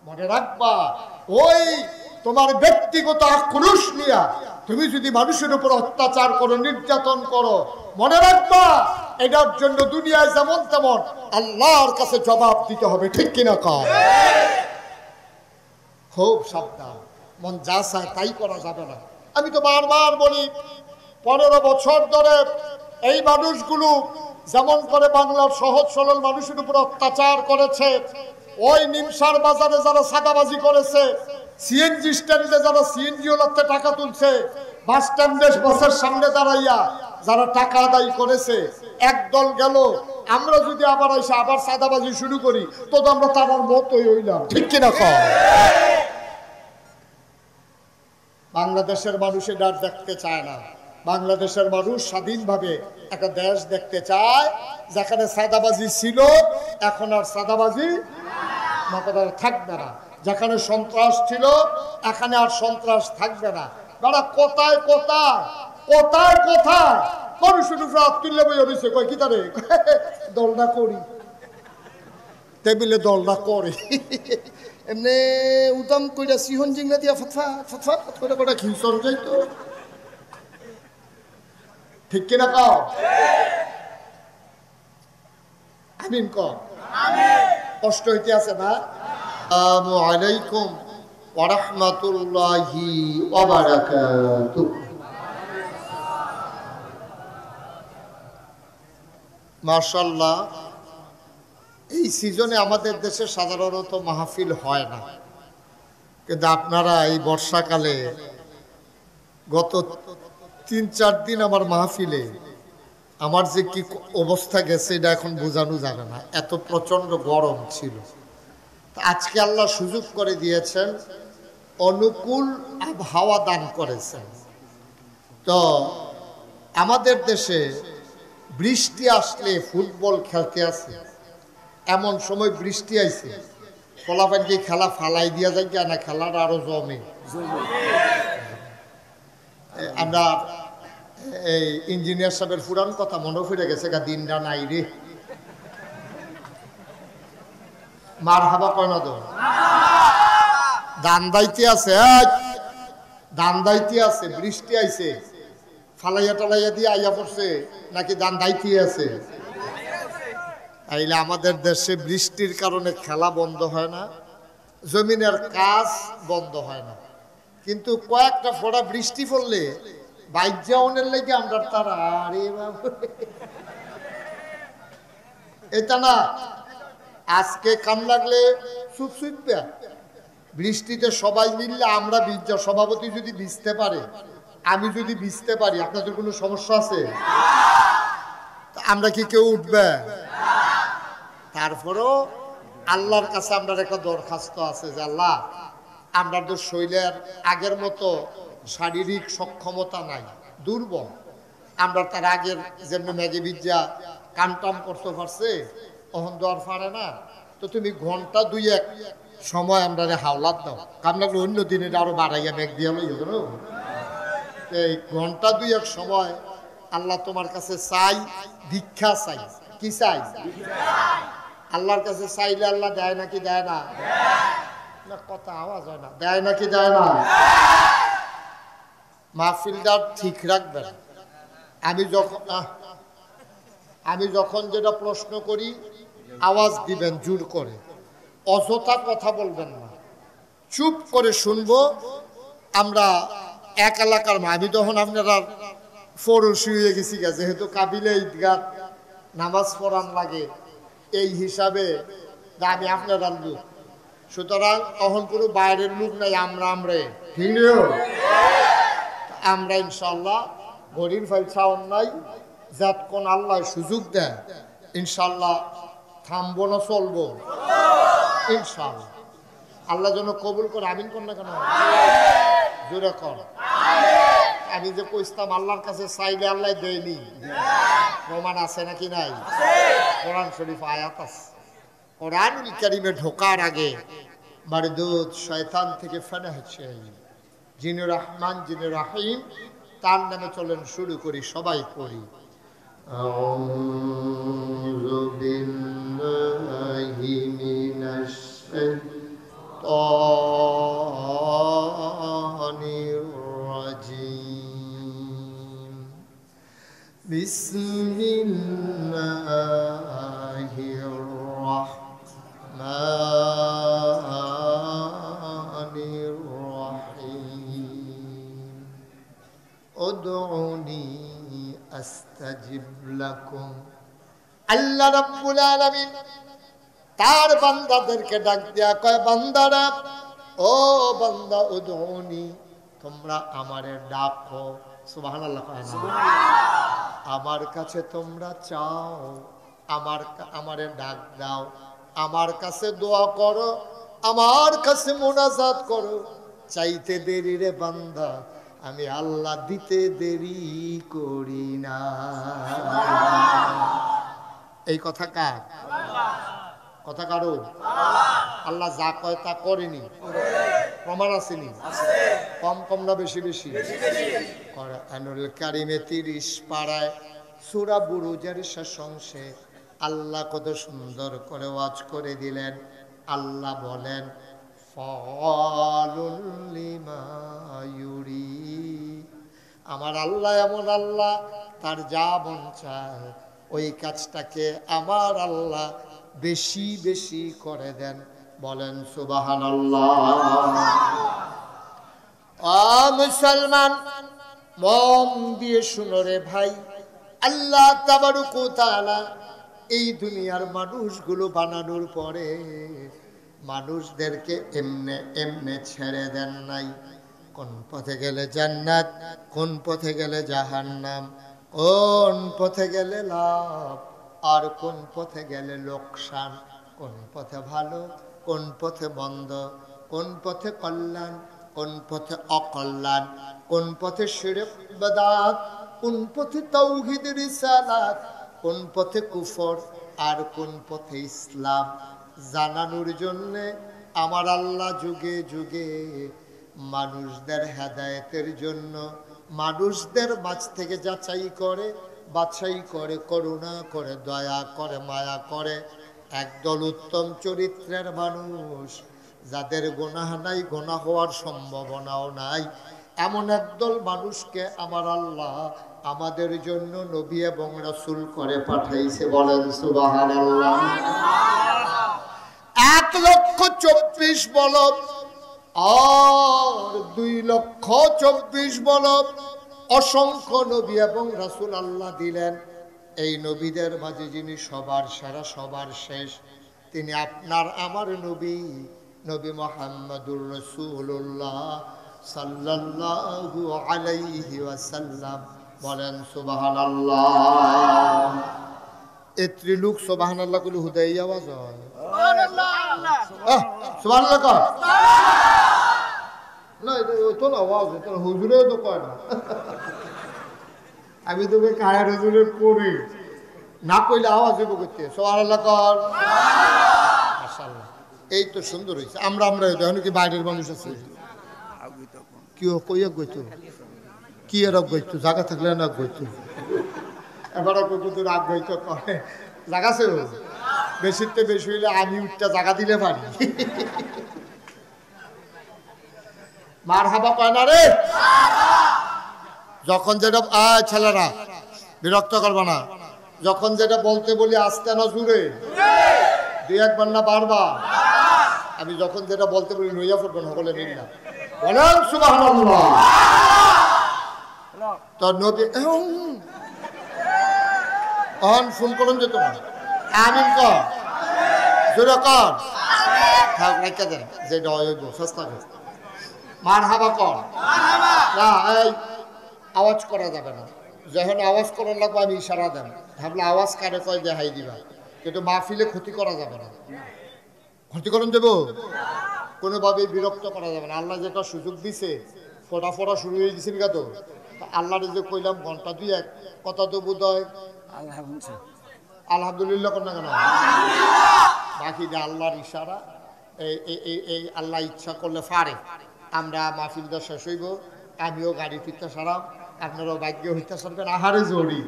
মনে রাখবা, ওই তোমার ব্যক্তিগত আক্রোশ নিয়ে তুমি যদি মানুষের উপর অত্যাচার করো, নির্যাতন করো, মনে রাখবা এটার জন্য দুনিয়ায় যেমন তেমন আল্লাহর কাছে জবাব দিতে হবে। ঠিক কিনা কও? খুব সাবধান, মন যা চায় তাই করা যাবে না। আমি তো বারবার বলি, 15 বছর ধরে এই মানুষগুলো যেমন করে বাংলার সহজ সরল মানুষের উপর অত্যাচার করেছে, ওই নিমসার বাজারে যারা সাদাবাজি করেছে, সিএনজি স্ট্যান্ডে যারা সিএনজি ওলাতে টাকা তুলছে, বাস স্ট্যান্ডে বাসের সামনে দাঁড়াইয়া যারা টাকা আদায় করেছে, একদল গেল। আমরা যদি আবার এসে আবার সাদাবাজি শুরু করি তো আমরা তার মতই হইলাম। ঠিক কিনা কও? বাংলাদেশের মানুষ এটা দেখতে চায় না। বাংলাদেশের মানুষ স্বাধীনভাবে একটা দেশ দেখতে চায় যেখানে সাদাবাজি ছিল, এখন আর সাদাবাজি থাকবে না। যেখানে সন্ত্রাস ছিল, এখানে আর সন্ত্রাস থাকবে না। বেড়া কোথায় কোথায় কোথায় কোথায় মানুষের উপর তুললে বই হয়েছে, কয় কি তারে দলটা করি, টেবিলে দলটা করে এমনি উদাম কইরা সিহন জিংলা দিয়া ফটফাট ফটফাট করে করে খিলসন যাইতো। ঠিক কিনা কও? আমিন কও। কষ্ট হইতে আছে না? আসসালামু আলাইকুম ওয়া রাহমাতুল্লাহি ওয়া বারাকাতুহু। মাশাআল্লাহ, এই সিজনে আমাদের দেশে সাধারণত মাহফিল হয় না, কিন্তু আপনারা এই বর্ষাকালে গত 3-4 দিন আমার মাহফিলে আমার যে কি অবস্থা গেছে এটা এখন বোঝানো যাবে না, এত প্রচন্ড গরম ছিল। আজকে আল্লাহ সুযোগ করে দিয়েছেন, অনুকূল আবহাওয়া দান করেছেন। তো আমাদের দেশে বৃষ্টি আসলে ফুটবল খেলতে আসে, এমন সময় বৃষ্টি আইছে, ফলাফানকে খেলা ফালাই দিয়া যায় না, খেলাটা আরো জমে। আমরা এই ইঞ্জিনিয়ার সাহেবের পুরান কথা মনে পড়ে গেছে, দিনটা নাই রে। মার হাবা কয় না তো, দান দাইতে আছে, দান দাইতে আছে, বৃষ্টি আইছে, ফালাইয়া টালাইয়া দিয়ে আইয়া পড়ছে নাকি দান দাইতে আছে? তাইলে আমাদের দেশে বৃষ্টির কারণে খেলা বন্ধ হয় না, জমিনের কাজ বন্ধ হয় না, কিন্তু কয়েকটা ফোঁটা বৃষ্টি পড়লে বাইক যাওয়ানের লেগে আমরা তারা আরে এটা না। আজকে কাম লাগলে চুপ চুপবে, বৃষ্টিতে সবাই মিললে আমরা ভিজা, সভাপতি যদি ভিজতে পারে, আমি যদি ভিজতে পারি, আপনাদের কোনো সমস্যা আছে? আমরা কি কেউ উঠবে? তারপরেও আল্লাহর কাছে আমরা একটা দরখাস্ত আছে যে আল্লাহ, আমরা তো শরীরের আগের মতো শারীরিক সক্ষমতা নাই, দুর্বল, আমরা তার আগের যেমনি ম্যাগি ভিজা কামটাম করতে পারছে, অহন দেওয়ার পারে না। তো তুমি ঘন্টা 2-1 সময় আমরা হাওলাত দাও, কাম লাগলে অন্য দিনে আরো বাড়াইয়া ম্যাগ দিয়ে লই গেল। এই ঘন্টা 2-1 সময় আল্লাহ তোমার কাছে চাই, ভিক্ষা চাই। কি চাই? আল্লাহর কাছে চাইলে আল্লাহ দেয় নাকি দেয় না? না, কথা আওয়াজ হয় না, দেয় নাকি দেয় না? মাহফিলটা ঠিক রাখবেন। আমি যখন যেটা প্রশ্ন করি আওয়াজ দিবেন জোর করে, অযথা কথা বলবেন না, চুপ করে শুনবো। আমরা এক এলাকার, আমি তখন আপনারা ফরসি হয়ে গেছি, যেহেতু কাবিলে ঈদগাহ নামাজ পড়ান লাগে, এই হিসাবে আমি আপনারা লোক, সুতরাং তখন কোনো বাইরের লোক নাই, আমরাই ঠিক আমরা ইনশাল্লাহ গরির ফাইল চাওয়ার নাই, যাত কোন আল্লাহ সুযোগ দেয় ইনশাল্লাহ থামবো না, চলবো ইনশাল্লাহ। আল্লাহ যেন কবুল করে, আমিন কর না কেন, জোরে কর। আমি যে কইতাম আল্লাহর কাছে চাইলে আল্লাহ দেয়নি, প্রমাণ আছে নাকি নাই? কোরআন শরীফ আয়াত আছে। কোরআনুল কারীমে ঢোকার আগে মারদুদ শয়তান থেকে ফানা হচ্ছে, যিনি রহমান যিনি রহিম তার নামে চলেন শুরু করি, সবাই পড়ি। আউযু বিল্লাহি মিনাশ শাইতানির শাইতানির রাজিম বিসমিল্লাহির রাহমানির রাহিম উদউনি আস্তাজিব লাকুম। আল্লাহ রাব্বুল আলামিন তার বান্দাদেরকে ডাক দিয়া কয়, বান্দারা, ও বান্দা, উদউনি, তোমরা আমারে ডাকো। সুবহানাল্লাহ। আমার কাছে তোমরা চাও, আমারে ডাক দাও, আমার কাছে দোয়া করো, আমার কাছে মুনাজাত করো। চাইতে দেরি রে বান্দা, আমি আল্লাহ দিতে দেরি করি না। এই কথা কার? কথা কারো? আল্লাহ যা কয় তা করেনি, প্রমাণ আসেনি? কম কম না বেশি বেশি? কোরআনুল কারিমে 30 পারায় সূরা বুরুজের শেষ অংশে আল্লাহ কত সুন্দর করে ওয়াজ করে দিলেন। আল্লাহ বলেন, ফাআলুল লিমা ইউরিদ। আমার আল্লাহ এমন আল্লাহ, তার যা মন চায় ওই কাজটাকে আমার আল্লাহ বেশি বেশি করে দেন। বলেন সুবহানাল্লাহ। মুসলমান, মন দিয়ে শুনো রে ভাই, আল্লাহ তাবারক ওয়া তাআলা এই দুনিয়ার মানুষগুলো বানানোর পরে মানুষদেরকে এমনে এমনে ছেড়ে দেন নাই। কোন পথে গেলে জান্নাত, কোন পথে গেলে জাহান্নাম, কোন পথে গেলে লাভ আর কোন পথে গেলে লোকসান, কোন পথে ভালো, কোন পথে মন্দ, কোন পথে কল্যাণ, কোন পথে অকল্যাণ, কোন পথে শিরক বিদআত, কোন পথে তাওহীদ রিসালাত, কোন পথে কুফর আর কোন পথে ইসলাম জানানোর জন্য আমার আল্লাহ যুগে যুগে মানুষদের হেদায়েতের জন্য মানুষদের মাঝ থেকে যাচাই করে, বাছাই করে, করুণা করে, দয়া করে, মায়া করে একদল উত্তম চরিত্রের মানুষ, যাদের গুনাহ নাই, গুনাহ হওয়ার সম্ভাবনাও নাই, এমন একদল মানুষকে আমার আল্লাহ আমাদের জন্য নবী এবং রাসূল করে পাঠাইছে। বলেন সুবহানাল্লাহ। 1,24,000 বলদ আর 2,24,000 বলদ অসংখ্য নবী এবং রাসূল আল্লাহ দিলেন। এই নবীদের মাঝে যিনি সবার সেরা, সবার শেষ, তিনি আপনার আমার নবী, নবী মুহাম্মদুর রাসূলুল্লাহ সাল্লাল্লাহু আলাইহি ওয়াসাল্লাম। বলেন সুবহানাল্লাহ। এত্রি লোক সুবহানাল্লাহ কইলে হুদাই আওয়াজ হয়। সুবহানাল্লাহ কর না, এটা তো না আওয়াজ, এটা হুজুরেও তো কয় না। আমি তোকে কায়া হুজুরে করি না কইলে আওয়াজ হইব করতে। সুবহানাল্লাহ কর। মাশাআল্লাহ, এই তো সুন্দর হয়েছে। আমরা এখন কি বাইরের মানুষ আছে, কেউ কইয়া গইতো, কি এর গইতো, জায়গা থাকলে না গইতো, এবারও কইতো রাগ গইতো করে জায়গা আছে বেশিতে বেশি হইলে আমি উঠটা জায়গা দিলে পারি। মারহাবা কয় না রে? যখন যেটা ছেলেরা বিরক্ত করবে না, যখন যেটা বলতে বলি আস্তে না জুড়ে, 2-1 না বারবার, আমি যখন যেটা বলতে বলি নইয়া পড়বেন সকলে নিন না। বলেন সুবহানাল্লাহ। তো নবী ফোন করুন যে তোমার আমিন কর, জোরে কর, থাক রেখে দেন, যেটা হইব সস্তা কর, মারহাবা কর। না, এই আওয়াজ করা যাবে না। যখন আওয়াজ করার লাগবে আমি ইশারা দেন, ভাবলে আওয়াজ কারে কয় দেখাই দিবা, কিন্তু মাহফিলে ক্ষতি করা যাবে না। ক্ষতি করুন দেব, কোনোভাবেই বিরক্ত করা যাবে না। আল্লাহ যেটা সুযোগ দিছে, ফোটা ফোটা শুরু হয়ে গেছিল তো, আল্লাহর যে কইলাম ঘন্টা 2-1 কথা তো বোধ হয় আলহামদুলিল্লাহ কর না কেন, বাকিটা আল্লাহর ইশারা। এই আল্লাহ ইচ্ছা করলে পারে আমরা মাহফিলটা শেষ হইব, আমিও গাড়ি ফিরতে সারাম, আপনারাও ভাগ্য হইতে সারবেন। আহারে জড়ি,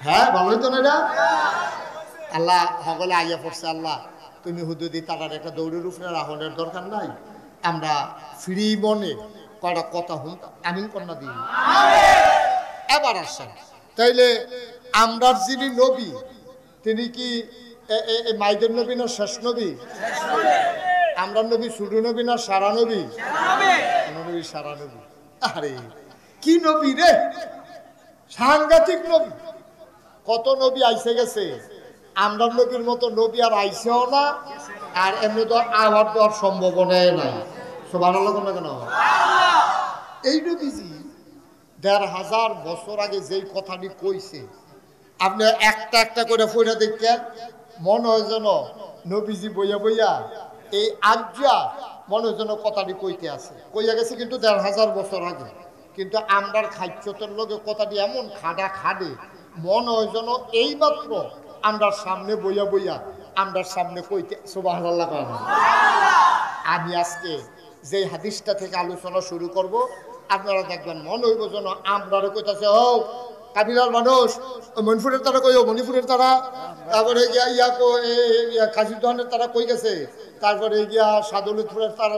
হ্যাঁ ভালো হইতো না এটা? আল্লাহ সকলে আইয়া পড়ছে। আল্লাহ তুমি হুদুদি তারার একটা দৌড়ের উপরে রাহনের দরকার নাই, আমরা ফ্রি মনে কয়টা কথা হুন আমিন কন্যা দিই। এবার আসেন, তাইলে আমরার যিনি নবী তিনি কি মাইদের নবী না শেষ নবী? আমরা নবী শুরু নবী না সারা নবী? নবী সারা নবী। আরে কি নবী রে, সাংঘাতিক নবী। কত নবী আইসে গেছে, আমরা নবীর মতো নবী আর আইসেও না, আর এমনি তো আবার দেওয়ার সম্ভাবনাই নাই। সুবহানাল্লাহ কেন? এই নবীজি ১৫০০ বছর আগে যেই কথাটি কইছে, আপনি একটা একটা করে পড়ে দেখেন, মনে হয় যেন নবীজি বইয়া বইয়া এই আজ্ঞা মনে হয় যেন কথাটি কইতে আছে, কইয়া গেছে কিন্তু ১৫০০ বছর আগে। কিন্তু আমরার খাদ্যতের লোকে কথাটি এমন খাডা খাডে, মনে হয় যেন এইমাত্র আমরার সামনে বইয়া বইয়া আমরার সামনে কইতে। সুবহানাল্লাহ। আমি আজকে যে হাদিসটা থেকে আলোচনা শুরু করব, আপনারা দেখবেন মনে হইব যেন আমরারে কইতাছে, ও কাবিলার মানুষ মণিপুরের তারা কই, মণিপুরের তারা, তারপরে গিয়া কাশিদহানের তারা কই গেছে, তারপরে গিয়া সাদুলুৎপুরের তারা,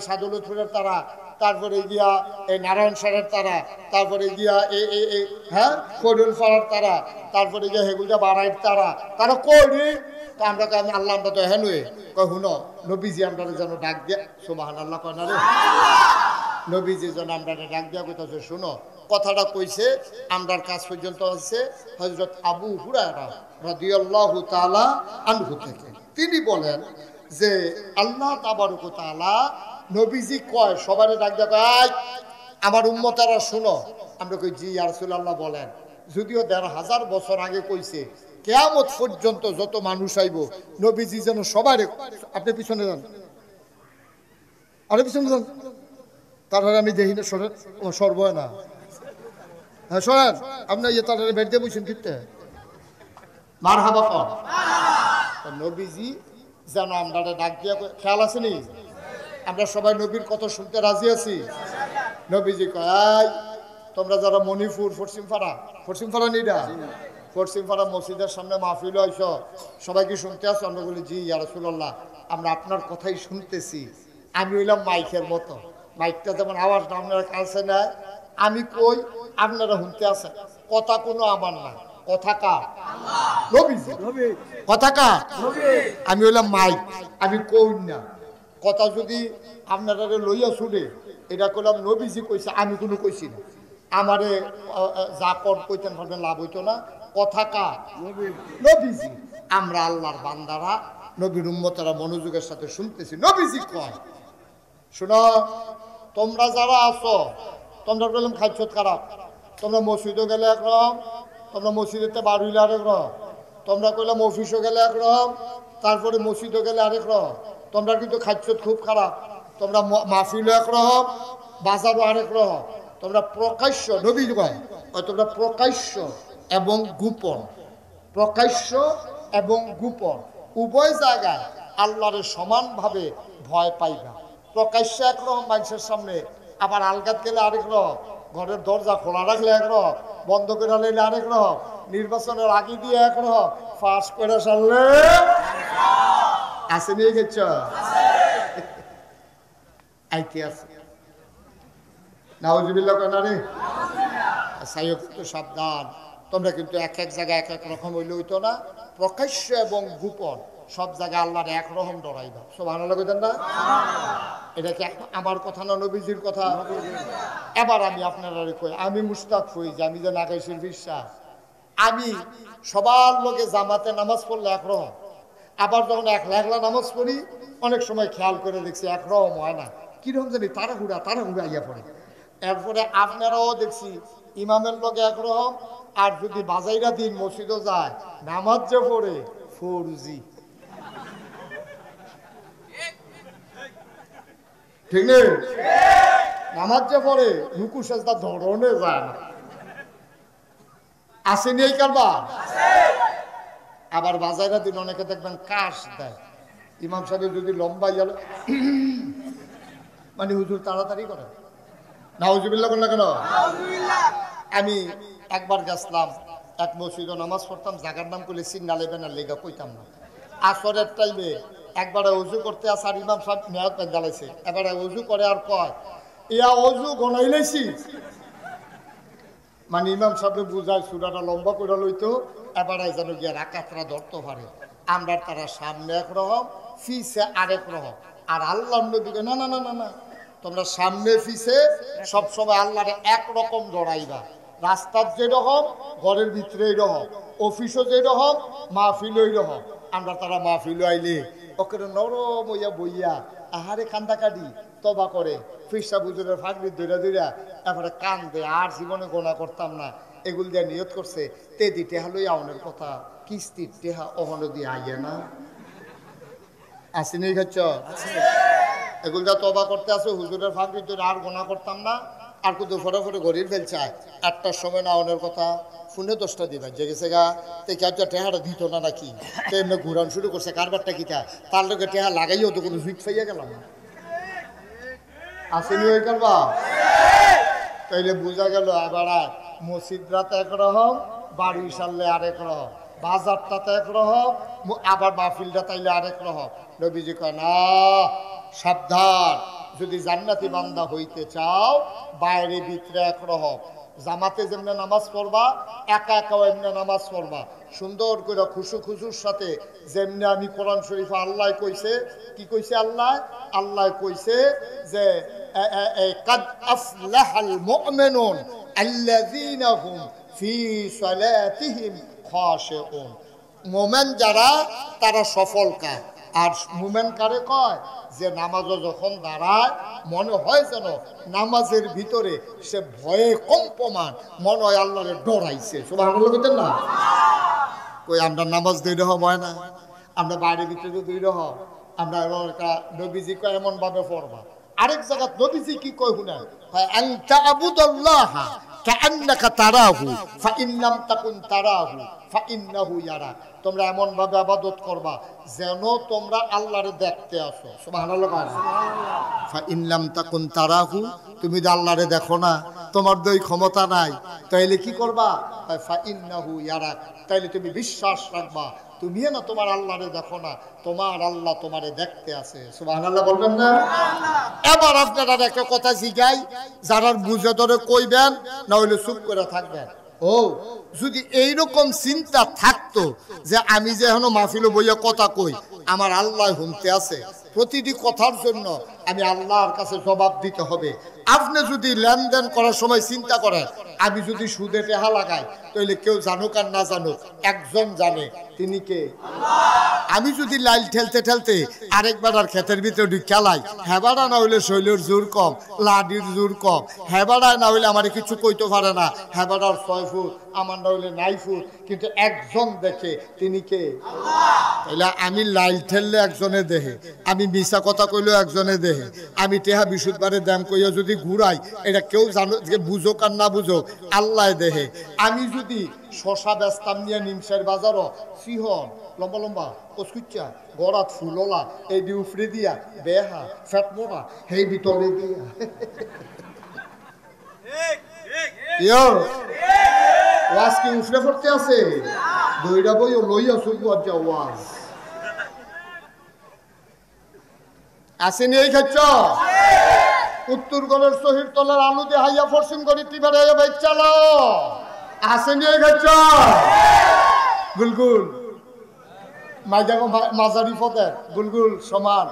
সাদুলুৎপুরের তারা, তারপরে গিয়া এই নারায়ণ সারের তারা, তারপরে গিয়া হ্যাঁ কডুলপাড়ার তারা, তারপরে গিয়া হেগুলটা বাড়াইর তারা, তারা কই রে? তো আমরা আমি আল্লাহ আমরা তো হ্যাঁ নয় কয় হুনো নবীজি আমরা যেন ডাক দিয়া। সুবহানাল্লাহ কয় না রে? নবীজি যেন আমরা ডাক দিয়া কইতাছে, শুনো কথাটা কইছে আমরার কাছ পর্যন্ত আছে হযরত আবু হুরায়রা রাদিয়াল্লাহু তাআলা আনহু থেকে। তিনি বলেন যে আল্লাহ তাবারক ওয়া তাআলা নবীজি কয় সবারে ডাক দিয়া কয়, আমার উম্মতেরা শুনো। আমরা কই জি ইয়া রাসূলুল্লাহ বলেন। যদিও ১৫০০ বছর আগে কইছে, কিয়ামত পর্যন্ত যত মানুষ আইব নবীজি যেন সবাই, আপনি পিছনে যান, আরে পিছনে যান, তারপরে আমি দেখি না সরেন, সর্ব না, হ্যাঁ সরেন, আপনার ইয়ে তার বেড দিয়ে বসেন ফিরতে মারহাবা কর। নবীজি যেন আমরা ডাক দিয়া, খেয়াল আছে নি? আমরা সবাই নবীর কথা শুনতে রাজি আছি। নবীজি কয়, তোমরা যারা মণিপুর পশ্চিমপাড়া নিডা পশ্চিমপাড়া মসজিদের সামনে মাহফিল হইছ, সবাই কি শুনতে আছো? আমরা বলি জি ইয়া রাসূলুল্লাহ, আমরা আপনার কথাই শুনতেছি। আমি হইলাম মাইকের মতো, মাইকটা যেমন আওয়াজটা আপনারা কাছে নেয়, আমি কই আপনারা শুনতে আছেন, কথা কোনো আমার না, কথা কার? নবীজি। কথা কার? আমি হইলাম মাইক, আমি কই না। কথা যদি আপনারা লইয়া শুনে, এটা কইলাম নবীজি কইছে, আমি কোনো কইছি না, আমারে যা কর কইতেন ভাববেন লাভ হইতো না। কথা কার? নবীজি। আমরা আল্লাহর বান্দারা, নবীর উম্মতেরা মনোযোগের সাথে শুনতেছি। নবীজি কয়, শোনো তোমরা যারা আছো, তোমরা বললাম খাইছত খারাপ, তোমরা মসজিদও গেলে একরকম, তোমরা মসজিদেতে বার হইলে আরেক রকম, তোমরা কইলাম অফিসও গেলে একরকম, তারপরে মসজিদও গেলে আরেক রকম, তোমরা কিন্তু খাইছত খুব খারাপ, তোমরা মাহফিলও একরকম, বাজারও আরেক রকম, তোমরা প্রকাশ্য, নবী কয় তোমরা প্রকাশ্য এবং গোপন, প্রকাশ্য এবং গোপন উভয় জায়গায় আল্লাহরে সমানভাবে ভয় পাইবা। প্রকাশ্য একরকম মানুষের সামনে, আবার আলগাত গেলে আরেক রকম, ঘরের দরজা খোলা রাখলে একরকম, বন্ধ করে নিলে আরেক রকম, নির্বাচনের আগে দিয়ে একরকম, ফাঁস করে সারলে আসে নিয়ে গেছ আইতে আছে। নাউজুবিল্লাহ কেন রে? সাইয়ক তো সাবধান, তোমরা কিন্তু এক এক জায়গায় এক এক রকম হইলে হইতো না। প্রকাশ্য এবং গোপন সব জায়গায় আল্লাহর একরকম ডরাইবা। সুবহানাল্লাহ কইতেন না? এটা কি আমার কথা না নবীজির কথা? এবার আমি আপনারা কই, আমি মুশতাক হই যে আমি যে নাগাইশের বিশ্বাস, আমি সবার লোকে জামাতে নামাজ পড়লে একরকম, আবার যখন একলা একলা নামাজ পড়ি অনেক সময় খেয়াল করে দেখছি একরকম হয় না, কিরকম জানি তাড়াহুড়া ইয়া পড়ে। এরপরে আপনারাও দেখছি ইমামের লোকে একরকম, আর যদি বাজাইরা দিন মসজিদও যায় নামাজ যে পড়ে ফৌজি, ঠিক নেই? নামাজ যে পড়ে রুকু সেজদা ধরনে যায় না, আসেনি এই কারবার? আবার বাজাইরা দিন অনেকে দেখবেন কাশ দেয়, ইমাম সাহেব যদি লম্বা গেল মানে হুজুর তাড়াতাড়ি করে। নাউজুবিল্লাহ বল না কেন? আমি একবার গেছিলাম এক মসজিদে নামাজ পড়তাম, জায়গার নাম করলে সিগনালে বেনার লেগা কইতাম না। আসরের টাইমে একবারে উজু করতে আসে আর ইমাম সাহেব নিয়াত পেন জ্বালাইছে, এবারে উজু করে আর কয় ইয়া অজু গনাই লাইছি, মানে ইমাম সাহেব বুঝায় সুরাটা লম্বা করে লইতো, এবারে যেন গিয়া রাকাতরা ধরতে পারে। আমরা তারা সামনে একরকম ফিসে আরেক রকম, আর আল্লাহ নবীকে না না না না না, তোমরা সামনে ফিসে সবসময় আল্লাহরে একরকম দৌড়াইবা। রাস্তার যেরকম, ঘরের ভিতরে এইরকম, অফিসও যেরকম, মাহফিল ওই রকম। আমরা তারা মাহফিল আইলে ওকে নরম হইয়া বইয়া আহারে কান্দাকাটি তবা করে ফিসা বুজুরের ফাঁকরি দৈরা দৈরা তারপরে কান দে, আর জীবনে গোনা করতাম না এগুল দিয়ে নিয়ত করছে। তেদি টেহা লই আউনের কথা, কিস্তির টেহা অহন দিয়ে আইয়ে না আসিনি খাচ্ছ, এগুল যা তবা করতে আসে হুজুরের ফাঁকরি দৈরা আর গোনা করতাম না, আর কিন্তু ফটো ফটো ঘড়ির ফেলছে 8টার সময় না আউনের কথা, ফোনে 10টা দিবা জেগেছে গা, তে কেউ টেহাটা দিত না নাকি, তো এমনি ঘুরান শুরু করছে কারবারটা কিটা, তার লোকে টেহা লাগাইও তো কোনো সুইট ফাইয়া গেলাম না আসেনি ওই কারবা। তাইলে বোঝা গেল এবার মসজিদরাতে একরকম, বাড়ি সারলে আরেক রকম, বাজারটাতে একরকম, আবার মাহফিলটা তাইলে আরেক রকম। নবীজি কয় না, সাবধান, যদি জান্নাতি বান্দা হইতে চাও বাইরে ভিতরে একরকম, জামাতে যেমনি নামাজ পড়বা একা একাও এমনি নামাজ পড়বা, সুন্দর করে খুশু খুশুর সাথে, যেমনি আমি কোরআন শরীফে আল্লাহ কইছে, কি কইছে আল্লাহ, আল্লাহ কইছে যে قد أفلح المؤمنون الذين هم في صلاتهم خاشعون। মোমেন যারা তারা সফল কাজ, আর মোমেন কারে কয়, যে নামাজও যখন দাঁড়ায় মনে হয় যেন নামাজের ভিতরে সে ভয়ে কম্পমান, মনে হয় আল্লাহরে ডরাইছে। সুবহানাল্লাহ বলতেন না? কই আমরা নামাজ দুই রকম হয় না, আমরা বাইরের ভিতরে দুই রকম, আমরা একটা নবীজি কয় এমন ভাবে পড়বা। আরেক জায়গা নবীজি কি কয় শুনেন, আনতা আবুদাল্লাহা কাআন্নাকা তারাহু ফাইন লাম তাকুন তারাহু ফাইন্নাহু ইয়ারাক। তোমরা এমন ভাবে ইবাদত করবা যেন তোমরা আল্লাহরে দেখতে আসো। সুবহানাল্লাহ। ফাইন লাম তাকুন তারাহু, তুমি যদি আল্লাহরে দেখো না, তোমার দই ক্ষমতা নাই, তাইলে কি করবা, ফাইন্নাহু ইয়ারাক, তাইলে তুমি বিশ্বাস রাখবা তুমি না তোমার আল্লাহরে দেখো না, তোমার আল্লাহ তোমারে দেখতে আছে। সুবহানাল্লাহ বলবেন না? এবার আপনারা একটা কথা জিগাই, যারা বুঝে ধরে কইবেন, না হইলে চুপ করে থাকবেন। ও যদি এইরকম চিন্তা থাকতো যে আমি যে এখনো মাহফিলে বইয়া কথা কই, আমার আল্লাহ শুনতে আছে, প্রতিটি কথার জন্য আমি আল্লাহর কাছে জবাব দিতে হবে। আপনি যদি লেনদেন করার সময় চিন্তা করেন আমি যদি সুদে টেহা লাগাই, তাহলে কেউ জানুক আর না জানুক একজন জানে, তিনি কে? আমি যদি লাইল ঠেলতে ঠেলতে আরেকবার আর ক্ষেতের ভিতরে খেলাই, হেবাড়া না হইলে শৈলের জোর কম, লাডির জোর কম, হেবাড়ায় না হইলে আমার কিছু কইতে পারে না, হেবাড়ার 6 ফুট, আমার না হইলে 9 ফুট, কিন্তু একজন দেখে, তিনি কে? তাইলে আমি লাইল ঠেললে একজনে দেহে, আমি মিশা কথা কইলেও একজনে দেহে, আমি টেহা বিশুদ্ধবারে দাম কইয়া যদি ঘুরাই, এটা কেউ জানো যে বুঝোক আর না বুঝোক আল্লাহ দেহে। আমি যদি শশা বেচতাম নিয়ে নিমসের বাজারও, সিহন লম্বা লম্বা কচকুচ্চা গড়াত ফুললা, এই দি উফরে দিয়া বেহা ফ্যাট মোটা, সেই ভিতরে দিয়া ওয়াজ কি উফরে পড়তে আছে, দইটা বইও লইয়া শুনবো আর যা ওয়াজ আসেনি। এই খাচ্ছ উত্তর গড়ের শহীদ তলার আলু দিয়ে হাইয়া পশ্চিম গড়ি টিবারে বাইক চালাও, আসেনি। এই খাচ্ছ গুলগুল মাইজাগো মাঝারি পথে গুলগুল সমান,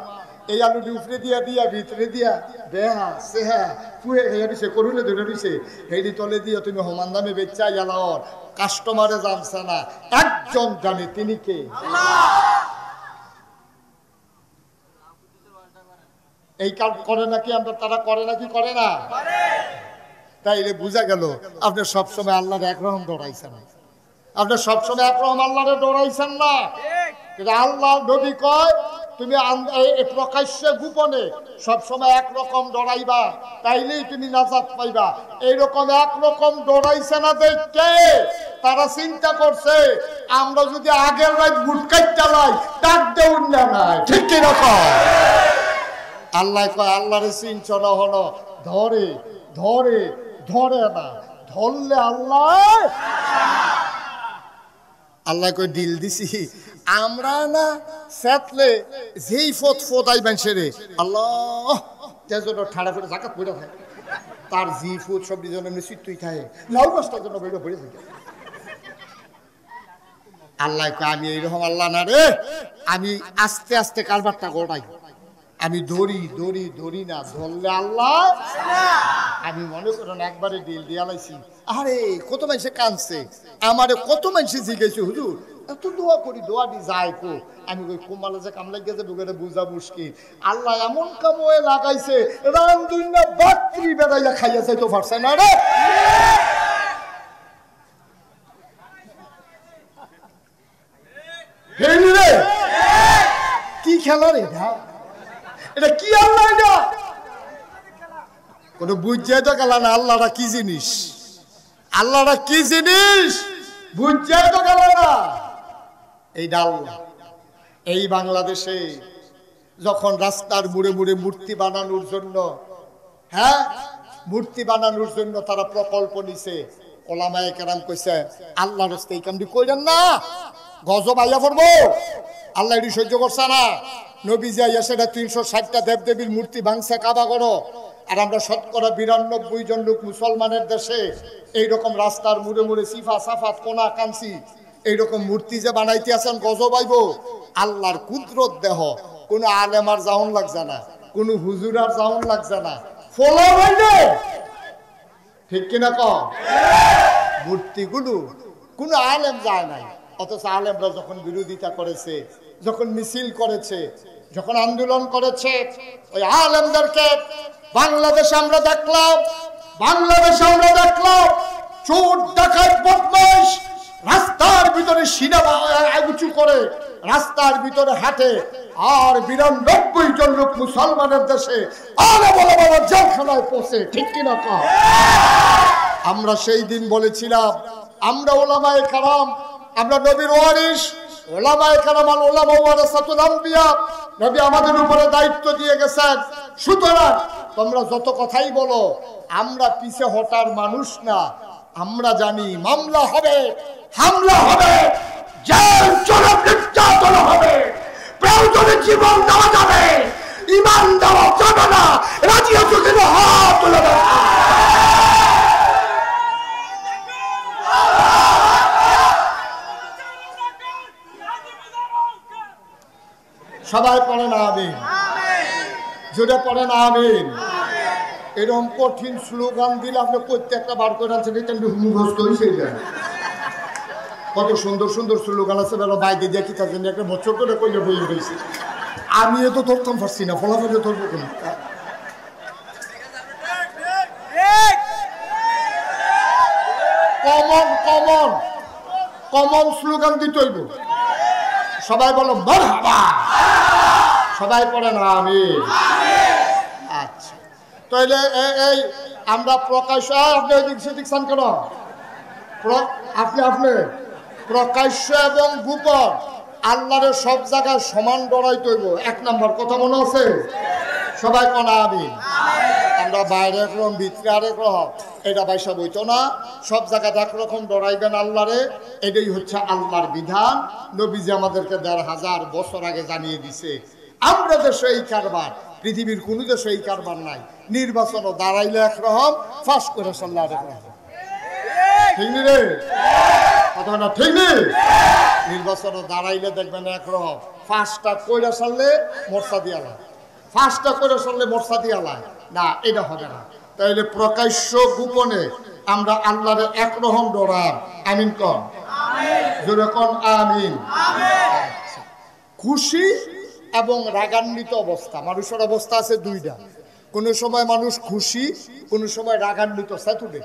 এই আলুটি উপরে দিয়া দিয়া ভিতরে দিয়া বেহা সেহা ফুয়ে সে করুলে ধরে দিছে, হেডি তলে দিয়া তুমি সমান দামে বেচা গেলাওর, কাস্টমারে জানছে না, একজন জানে, তিনি কে? এই কাজ করে নাকি আমরা, তারা করে নাকি করে না? তাইলে বুঝা গেল আপনি সবসময় আল্লাহর একরকম ডরাইছেন, আপনি সবসময় একরকম আল্লাহরে ডরাইছেন না। আল্লাহ নবী কয় তুমি প্রকাশ্যে গোপনে সবসময় একরকম ডরাইবা, তাইলেই তুমি নাজাত পাইবা। এইরকম একরকম ডরাইছে না দেখে তারা চিন্তা করছে আমরা যদি আগের রাত গুটকাই চালাই তার দেউন না নাই, ঠিক কিরকম? আল্লাহ কয় আল্লাহরে চিনছ না, হলো ধরে ধরে ধরে না, ধরলে আল্লাহ আল্লাহ কই ডিল দিছি, আমরা না সেতলে যেই ফোদাই বানছে রে আল্লাহ তেজন্য ঠাড়া করে জাকাত পড়ে থাকে তার জি ফুট সবজি জন্য নিশ্চিতই থাকে লাউ গাছটার জন্য বেড়ে পড়ে থাকে আল্লাহ আমি এইরকম আল্লাহ না রে আমি আস্তে আস্তে কারবারটা গোটাই আমি দড়ি না ধরলে আল্লাহ আমি মনে করুন একবারে ডিল দিয়া লাইছি আরে কত মানুষে কাঁদছে আমারে কত মানুষে জিজ্ঞেস হুজুর এত দোয়া করি দোয়া দি যায় কো আমি কই কোমালে যে কামলাই গেছে বুকেরে বুঝা মুশকিল আল্লাহ এমন কাময়ে লাগাইছে রান দুনিয়া বাত্রি বেড়াইয়া খাইয়া যাইতো পারছে না রে রে কি খেলা রে এটা কি আল্লাহ এটা কোন বুঝছে তো খেলা না আল্লাহটা কি জিনিস আল্লাহটা কি জিনিস বুঝছে তো খেলা না এই ডাল এই বাংলাদেশে যখন রাস্তার মুড়ে মুড়ে মূর্তি বানানোর জন্য হ্যাঁ মূর্তি বানানোর জন্য তারা প্রকল্প নিছে ওলামায়ে কেরাম কইছে আল্লাহর রাস্তায় এই কামটি কইরেন না গজব আইয়া পড়বো আল্লাহ এটি সহ্য করছে না নবীজি আইয়া সেটা 360টা দেবদেবীর মূর্তি ভাঙছে কাবা করো আর আমরা 92% জন লোক মুসলমানের দেশে এইরকম রাস্তার মুড়ে মুড়ে সিফা সাফাত কোনা কাঞ্চি এইরকম মূর্তি যে বানাইতে আছেন গজব আইব আল্লাহর কুদরত দেহ কোনো আলেমার জাউন লাগছে না কোনো হুজুরার জাউন লাগছে না ফলো হইলে ঠিক কিনা কম মূর্তিগুলো কোনো আলেম যায় নাই অথচ আলেমরা যখন বিরোধিতা করেছে যখন মিছিল করেছে যখন আন্দোলন করেছে ওই আলেমদেরকে বাংলাদেশে আমরা দেখলাম চোর ডাকাত বদমাশ রাস্তার ভিতরে সিনেমা উঁচু করে রাস্তার ভিতরে হাঁটে আর 92 জন লোক মুসলমানের দেশে জেলখানায় পৌঁছে ঠিক কিনা কম আমরা সেই দিন বলেছিলাম আমরা ওলামায়ে কেরাম আমরা নবীর ওয়ারিস ওলামায়ে কেরাম আল উলামা ওয়ারাসাতুল আম্বিয়া নবী আমাদের উপরে দায়িত্ব দিয়ে গেছেন সুতরাং তোমরা যত কথাই বলো আমরা পিছে হটার মানুষ না আমরা জানি মামলা হবে হামলা হবে জেল জনম নির্যাতন হবে প্রয়োজনে জীবন দেওয়া যাবে ঈমান দেওয়া যাবে না রাজি আছো কিনা হাত তুলে দাও সবাই পড়ে না আমিন জোরে পড়ে না আমিন এরকম কঠিন স্লোগান দিলে আপনি প্রত্যেকটা বার করে আনছেন এটা মুখস্থ হয়েছে কত সুন্দর সুন্দর স্লোগান আছে বেলা বাইরে দিয়ে কি থাকেন একটা বছর করে কইলে বইয়ে রয়েছে আমি তো ধরতাম পারছি না ফলাফলে ধরবো কেন কমন কমন কমন স্লোগান দিতে হইব সবাই বলো মারহাবা সবাই পড়ে না আমি আচ্ছা তাহলে এই আমরা প্রকাশ্য আপনি ওইদিক সেদিক চান কেন আপনি প্রকাশ্য এবং গোপন আল্লাহরের সব জায়গায় সমান ডরাই তৈব 1 নম্বর কথা মনে আছে সবাই কনা আমি আমরা বাইরে একরকম ভিতরে আরেক রকম এটা বাইসা বইতো না সব জায়গায় একরকম ডরাইবেন আল্লাহরে এটাই হচ্ছে আল্লাহর বিধান নবীজি আমাদেরকে 1500 বছর আগে জানিয়ে দিছে আমরা দেশে এই কারবার পৃথিবীর কোন দেশে এই কারবার নাই নির্বাচনও দাঁড়াইলে একরকম ফাঁস করে সাল্লাহ আরেক রকম ঠিক নি রে কথা না ঠিক নেই নির্বাচনও দাঁড়াইলে দেখবেন একরকম ফাঁসটা কইরা সারলে মোর্চা দিয়ালা ফাঁসটা করে সারলে মোর্চা দিয়ালা না এটা হবে না তাইলে প্রকাশ্য গোপনে আমরা আল্লাহরে একরকম ডরাম আমিন কন জোরে কন আমিন খুশি এবং রাগান্বিত অবস্থা মানুষের অবস্থা আছে দুইটা কোন সময় মানুষ খুশি কোন সময় রাগান্বিত সেত উঠে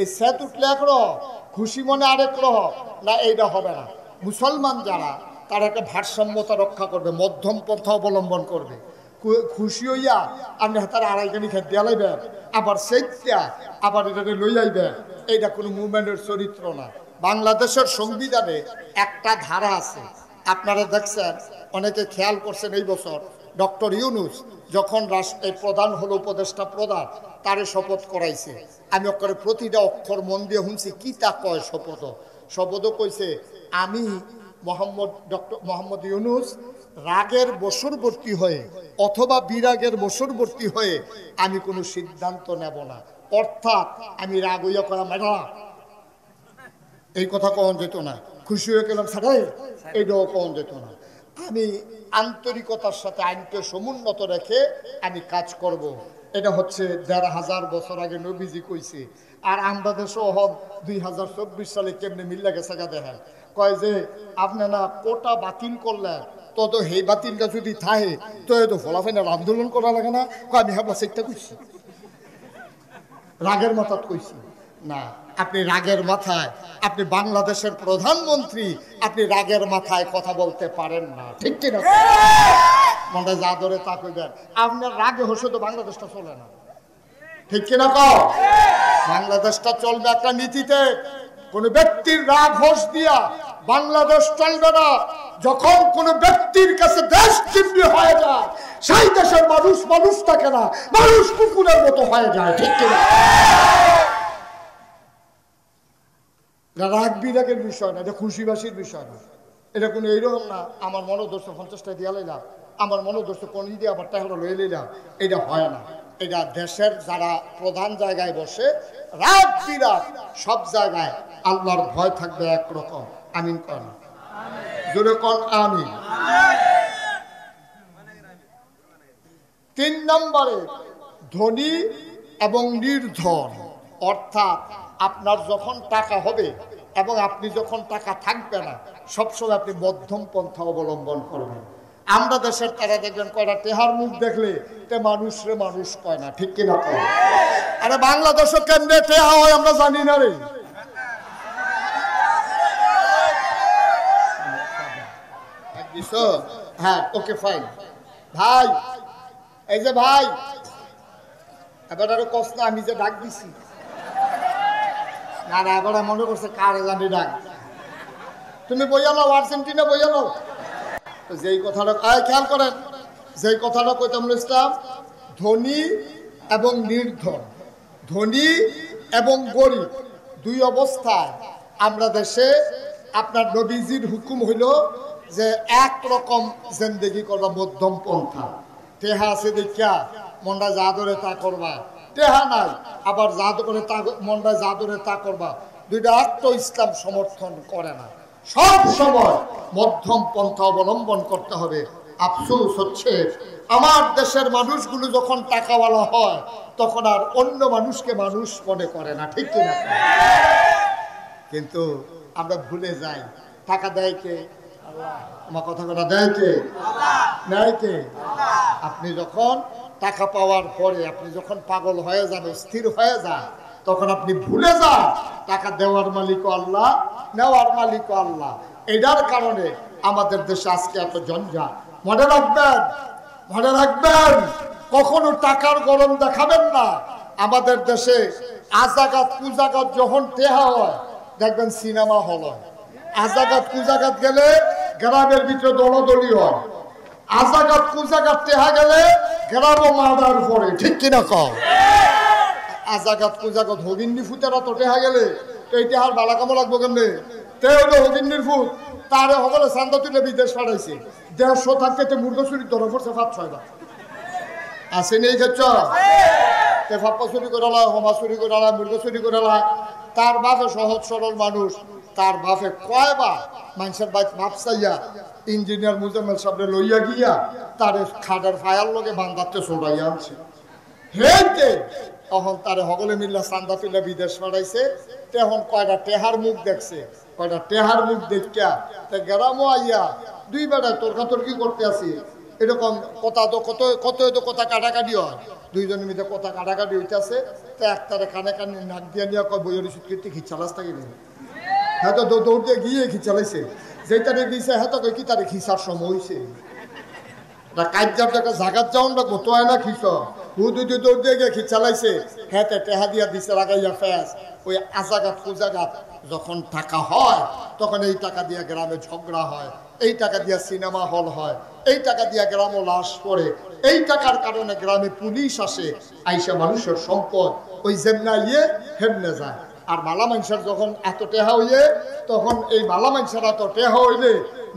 এই সেত উঠলে একরকম খুশি মনে আরেক রকম না এইটা হবে না মুসলমান যারা তারা একটা ভারসাম্যতা রক্ষা করবে মধ্যম পন্থা অবলম্বন করবে খুশি হইয়া আপনি তারা আড়াইখানি খেতে দিয়া লাইবেন আবার সেইটা আবার এটাকে লই আইবেন এইটা কোনো মুভমেন্টের চরিত্র না বাংলাদেশের সংবিধানে একটা ধারা আছে আপনারা দেখছেন অনেকে খেয়াল করছেন এই বছর ডক্টর ইউনূস যখন রাষ্ট্রের প্রধান হলো উপদেষ্টা প্রধান তারে শপথ করাইছে আমি ওখানে প্রতিটা অক্ষর মন দিয়ে শুনছি কি তা কয় শপথ কইছে আমি ডক্টর মোহাম্মদ ইউনূস রাগের বশবর্তী হয়ে অথবা বিরাগের বশবর্তী হয়ে আমি কোনো সিদ্ধান্ত নেব না। অর্থাৎ আমি রাগ হইয়া করা ম্যাডাম এই কথা কখন যেত না, খুশি হয়ে গেলাম সাড়ে এইটাও কখন যেত না। আমি আন্তরিকতার সাথে আইনকে সমুন্নত রেখে আমি কাজ করব। এটা হচ্ছে ১৫০০ বছর আগে নবীজি কইছে। আর আমরা দেশও হন ২০২৪ সালে কেমনে মিল্লা গেছে গা দেখেন, কয় যে আপনি না কোটা বাতিল করলেন, তো সেই বাতিলটা যদি থাকে তো এই তো ফলাফেনার আন্দোলন করা লাগে না। আমি হাবলা সেটা কইছি, রাগের মাথাত কইছি না। আপনি রাগের মাথায়, আপনি বাংলাদেশের প্রধানমন্ত্রী, আপনি রাগের মাথায় কথা বলতে পারেন না, ঠিক কিনা? মনে যা ধরে তা কইবেন। আপনার রাগে হসে তো বাংলাদেশটা চলে না, ঠিক কিনা? বাংলাদেশটা চলবে একটা নীতিতে। কোন ব্যক্তির রাগ হোস দিয়া বাংলাদেশ চলবে না। যখন কোন ব্যক্তির কাছে দেশ জিম্মি হয়ে যায়, সেই দেশের মানুষ মানুষ থাকে না, মানুষ কুকুরের মতো হয়ে যায়, ঠিক কিনা? রাগ বিরাগের বিষয় না, এটা খুশিবাসীর বিষয় না। এটা কোনো এইরকম না আমার মনোদর্শ 50টা দিয়া লাইলাম, আমার মনোদর্শ কোন দিয়ে আবার টাকা লয়ে লইলাম, এটা হয় না। এটা দেশের যারা প্রধান জায়গায় বসে রাগ বিরাগ সব জায়গায় আল্লাহর ভয় থাকবে একরকম। আমিন কন, জোরে কন আমিন। ৩ নম্বরে ধনী এবং নির্ধন, অর্থাৎ আপনার যখন টাকা হবে এবং আপনি যখন টাকা থাকবে না, সবসময় আপনি মধ্যম পন্থা অবলম্বন করবেন। আমরা দেশের তারা দেখবেন কয়টা টেহার মুখ দেখলে তে মানুষ রে মানুষ কয় না, ঠিক কিনা? আরে বাংলাদেশও কেমনে টেহা হয় আমরা জানি না রে। হ্যাঁ, ওকে ফাইন। ভাই এই যে ভাই, এবার আরো কষ্ট আমি যে ডাক দিছি না, এবার মনে করছে কারে জানি ডাক। তুমি বইয়া নাও, আর্জেন্টিনা বইয়া নাও। যেই কথাটা খেয়াল করেন, যেই কথাটা কইতাম ইসলাম, ধনী এবং নির্ধন, ধনী এবং গরিব দুই অবস্থায় আমরা দেশে আপনার নবীজির হুকুম হইল যে একরকম জিন্দেগি করবা, মধ্যম পন্থা। টেহা আছে দেখিয়া মনটা যা ধরে তা করবা, টেহা নাই আবার যা করে তা মনটা যা ধরে তা করবা, দুইটা আত্ম ইসলাম সমর্থন করে না। সব সময় মধ্যম পন্থা অবলম্বন করতে হবে। আফসোস হচ্ছে আমার দেশের মানুষগুলো যখন টাকাওয়ালা হয় তখন আর অন্য মানুষকে মানুষ মনে করে না, ঠিক কিনা? কিন্তু আমরা ভুলে যাই টাকা দেয় কে? আমার কথা দেয় কে? নেয় কে? আপনি যখন টাকা পাওয়ার পরে আপনি যখন পাগল হয়ে যান, স্থির হয়ে যান, তখন আপনি ভুলে যান টাকা দেওয়ার মালিক আল্লাহ, নেওয়ার মালিক আল্লাহ। এটার কারণে আমাদের দেশে আজকে এত জঞ্জাল। মনে রাখবেন, মনে রাখবেন, কখনো টাকার গরম দেখাবেন না। আমাদের দেশে আজাগাত কুজাগাত যখন টেহা হয় দেখবেন সিনেমা হল হয়। আজাগাত কুজাগাত গেলে গ্রামের ভিতরে দলদলি হয়। আজাগাত কুজাগাত টেহা গেলে গ্রামও মাদার পরে, ঠিক কিনা? আজাগাত কুজাগাত হগিন্নি ফুতেরা তো টেহা গেলে তো এই টেহার বালা কামো লাগবো কেমনে? তে হলো হগিন্নির ফুট, তারে সকলে চান্দা তুলে বিদেশ পাঠাইছে। ১৫০ থাকতে মুরগা চুরি ধরা পড়ছে ৫-৬টা। আসেনি এই ক্ষেত্র? ফাপ্পা চুরি করে হমা চুরি করে মুরগা চুরি করে। তার বাপে সহজ সরল মানুষ, তার বাপে কয়বার মানুষের বাইক মাপ চাইয়া ইঞ্জিনিয়ার মুজাম্মেল সাহেব লইয়া গিয়া তারে খাটের ফায়ার লগে বান্দাতে চড়াইয়া আনছে। হেঁটে তখন তারে সকলে মিল্লা চান্দা তুলে বিদেশ পাঠাইছে। তখন কয়টা টেহার মুখ দেখছে, কয়টা টেহার মুখ দেখিয়া গ্রামও আইয়া দুই বেড়ায় তর্কাতর্কি করতে আসি। এরকম কথা তো কত কত কথা কাটাকাটি হয়, দুইজনের মধ্যে কথা কাটাকাটি হইতেছে। তো একটারে কানে কানে নাক দিয়া নিয়ে কয় বইয়ের ওষুধ কীর্তি খিচালাস থাকে না, হ্যাঁ তো দৌড় দিয়ে গিয়ে খিচালাইছে। যেটারে দিয়েছে হ্যাঁ তো কি তারে খিচার সময় হয়েছে, কাজ্যার টাকা জাগাত যাওন রাখবো তো হয় না খিচ হুদু দৌড় দিয়ে গিয়ে খিচালাইছে। হ্যাঁ টেহা দিয়া দিছে লাগাইয়া ফ্যাস। ওই আজাগাত কুজাগাত যখন টাকা হয় তখন এই টাকা দিয়ে গ্রামে ঝগড়া হয়, এই টাকা দিয়ে সিনেমা হল হয়, এই টাকা দিয়ে গ্রামও লাশ পড়ে, এই টাকার কারণে গ্রামে পুলিশ আসে, আইসা মানুষের সম্পদ ওই যেমনা ইয়ে হেমনে যায়। আর বালা মানুষের যখন এত টেহা হইয়ে তখন এই বালা মানুষের এত টেহা হইলে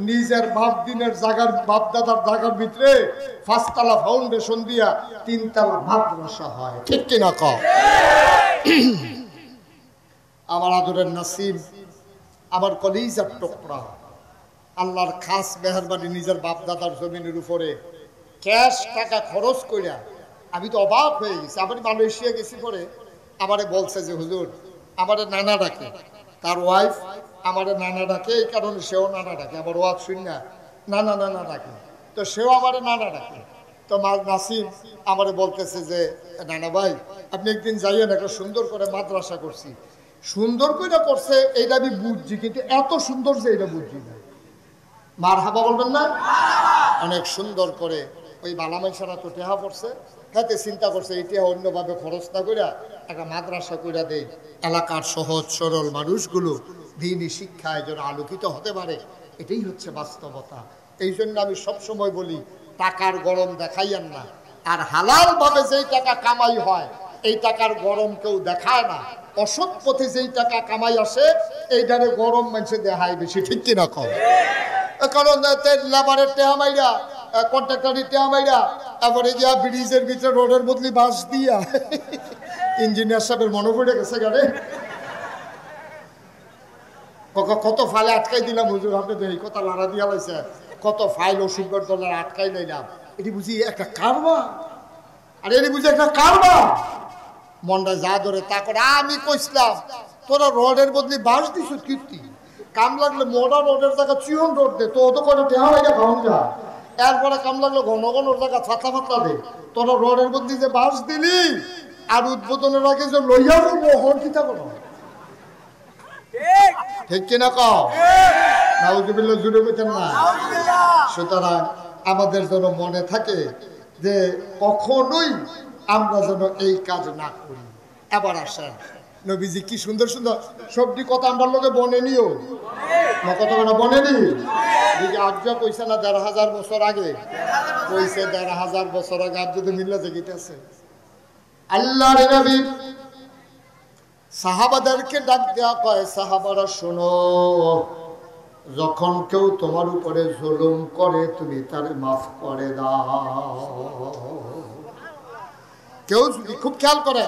নিজের বাপ দিনের জায়গার বাপ দাদার জায়গার ভিতরে 5 তলা ফাউন্ডেশন দিয়া 3 তলা মাদ্রাসা হয়, ঠিক কিনা কও? আমার আদরের নাসিব, আমার কলিজার টুকরা, আল্লাহর খাস মেহরবানি, নিজের বাপ দাদার জমিনের উপরে ক্যাশ টাকা খরচ কইরা আমি তো অবাক হয়ে গেছি। আমি মালয়েশিয়া গেছি পরে আমারে বলছে যে হুজুর আমারে নানা ডাকে, তার ওয়াইফ আমারে নানা ডাকে, এই কারণে সেও নানা ডাকে, আমার ওয়াজ শুন না নানা নানা ডাকে, তো সেও আমারে নানা ডাকে। তো নাসিম আমারে বলতেছে যে নানা ভাই আপনি একদিন যাইয়েন, একটা সুন্দর করে মাদ্রাসা করছি। সুন্দর করে করছে এইটা আমি বুঝছি, কিন্তু এত সুন্দর যে এটা বুঝছি না। মার হাবা বলবেন না? অনেক সুন্দর করে ওই বালামাইসারা তো টেহা পড়ছে, হাতে চিন্তা করছে এটা অন্যভাবে খরচ না কইরা একটা মাদ্রাসা কইরা দেয়, এলাকার সহজ সরল মানুষগুলো দিনই শিক্ষায় যেন আলোকিত হতে পারে। এটাই হচ্ছে বাস্তবতা। এই জন্য আমি সবসময় বলি টাকার গরম দেখাইয়েন না, আর হালাল ভাবে যেই টাকা কামাই হয় এই টাকার গরম কেউ দেখায় না। অসৎ পথে যেই টাকা কামাই আসে এইটারে গরম মানুষে দেখায় বেশি, ঠিক কিনা কম? কারণ লেবারের টেহা মাইরা, কন্ট্রাক্টরের টেহা মাইরা, তারপরে গিয়া ব্রিজের ভিতরে রোডের বদলি বাঁশ দিয়া ইঞ্জিনিয়ার সাহেবের মনে পড়ে গেছে গাড়ি কত ফাইল আটকাই দিলাম হুজুর, আপনি তো এই কথা লড়া দিয়া লাইছে, কত ফাইল অসুখের দলের আটকাই লাইলাম। এটি বুঝি একটা কারবা, আর এটি বুঝি একটা কারবা। মনটা যা ধরে তা করে আমি কইছিলাম তোরা রোডের বদলি বাঁশ দিছ কীর্তি, কাম লাগলে মোটা রোডের জায়গা চিয়ন রোড দে, তো তো করে টেহা হয়ে খাওয়ান যা। এরপরে কাম লাগলো ঘন ঘন জায়গা ফাতলা ফাতলা দে, তোরা রোডের বদলি যে বাঁশ দিলি আর উদ্বোধনের আগে যে লইয়া বলবো হন কিতা করো, ঠিক কিনা কও? নাউজুবিল্লাহ জুড়ে পেতেন না। সুতরাং আমাদের যেন মনে থাকে যে কখনোই আমরা যেন এই কাজ না করি। এবার আসেন নবীজি কি সুন্দর সুন্দর সবজি কথা আমরা লোকে বনেনিও না, কত কথা বনেনি। আজ কইছে না ১,৫০০ বছর আগে, কইছে ১,৫০০ বছর আগে। আজ যদি মিল্লা জেগিতেছে আল্লাহর নবী সাহাবাদেরকে ডাক দেওয়া কয়, সাহাবারা শোনো, যখন কেউ তোমার উপরে জুলুম করে তুমি তার মাফ করে দাও। কেউ যদি, খুব খেয়াল করে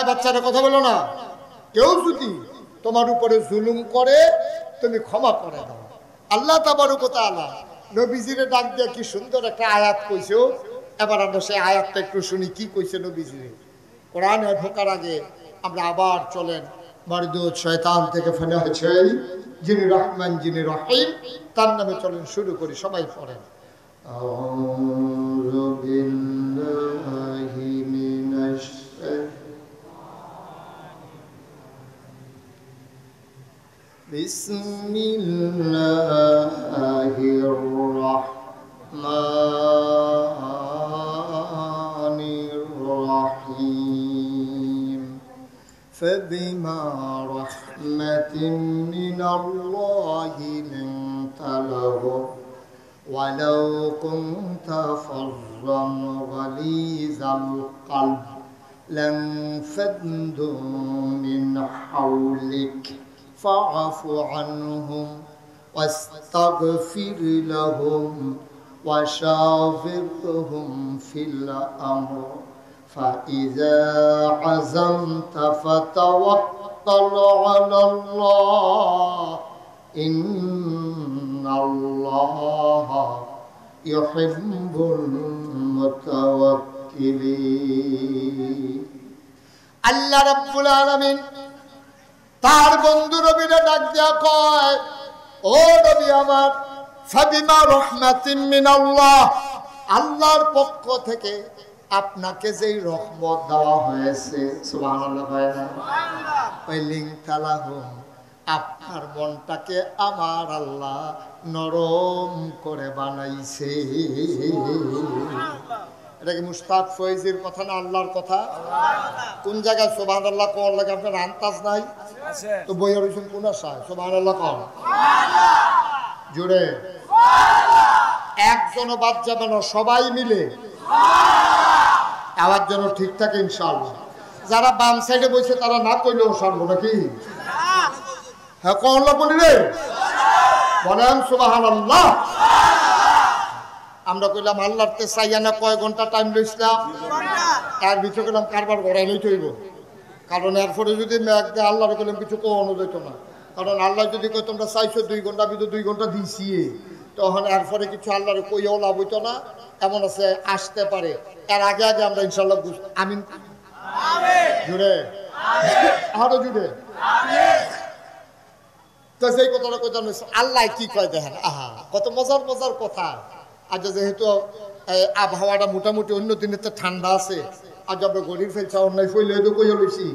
বাচ্চারা কথা বলো না, কেউ যদি তোমার উপরে জুলুম করে তুমি ক্ষমা করে দাও। আল্লাহ তাবারক ওয়া তাআলা নবীজিরে ডাক দিয়ে কি সুন্দর একটা আয়াত কইছে। এবার আমরা সেই আয়াতটা একটু শুনি কি কইছে নবীজিরে। কোরআনে ঢোকার আগে আমরা আবার চলেন মারদুদ শয়তান থেকে ফেনা হয়েছে যিনি রহমান যিনি রহিম, তার নামে চলেন শুরু করি, সবাই পড়েন। আউযু বিল্লাহি মিনাশ বিসমিল্লাহির রাহমানির রাহিম। فبما رحمة من الله لنت لهم ولو كنت فظا غليظ القلب لانفضوا من حولك فاعف عنهم واستغفر لهم وشاورهم في الأمر فإذا عزمت فتوكل على الله إن الله يحب المتوكلين। আল্লাহ রাব্বুল আলামিন তার বন্ধু নবীরে ডাক দিয়া কয়, ও নবী আমার, ফাবিমা রাহমাতিন মিনাল্লাহ, আল্লাহর পক্ষ থেকে আপনাকে যেই রহমত দেওয়া হয়েছে, সুবহানাল্লাহ হয় না, ওই লিংতালাহুম, আপনার মনটাকে আমার আল্লাহ নরম করে বানাইছে। এটা কি মুস্তাক ফয়েজির কথা না আল্লাহর কথা? কোন জায়গায় সুবহানাল্লাহ কোন লাগে আপনার আন্তাজ নাই তো বইয়ের হইছেন কোন আশায় সুবহানাল্লাহ কোন জুড়ে একজনও বাদ যাবে না, সবাই মিলে আওয়াজ যেন ঠিক থাকে ইনশাআল্লাহ। যারা বাম সাইডে বসে তারা না কইলেও সারবো নাকি? হ্যাঁ কখন বলি রে, বলেন সুবহানাল্লাহ। আমরা কইলাম আল্লাহর তে চাইয়া না কয় ঘন্টা টাইম লইছিলাম, তার ভিতরে গেলাম কারবার গড়াই লইতে হইব। কারণ এরপরে যদি মেঘ দেয় আল্লাহর কইলাম কিছু কখনো যেত না। কারণ আল্লাহ যদি কই তোমরা চাইছো 2 ঘন্টা, আমি তো 2 ঘন্টা দিছি, তখন এরপরে কিছু আল্লাহরে কইও লাভ হইতো না। এমন আছে আসতে পারে, এর আগে আগে আমরা ইনশাল্লাহ আমিন জুড়ে আরো জুড়ে তো সেই কথাটা কইতাম। আল্লাহ কি কয় দেখেন, আহা কত মজার মজার কথা। আজ যেহেতু আবহাওয়াটা মোটামুটি অন্য দিনের তো ঠান্ডা আছে, আজ আমরা গরিব ফেলছা অন্যায় ফেলে হয়তো কইয়া লইছি,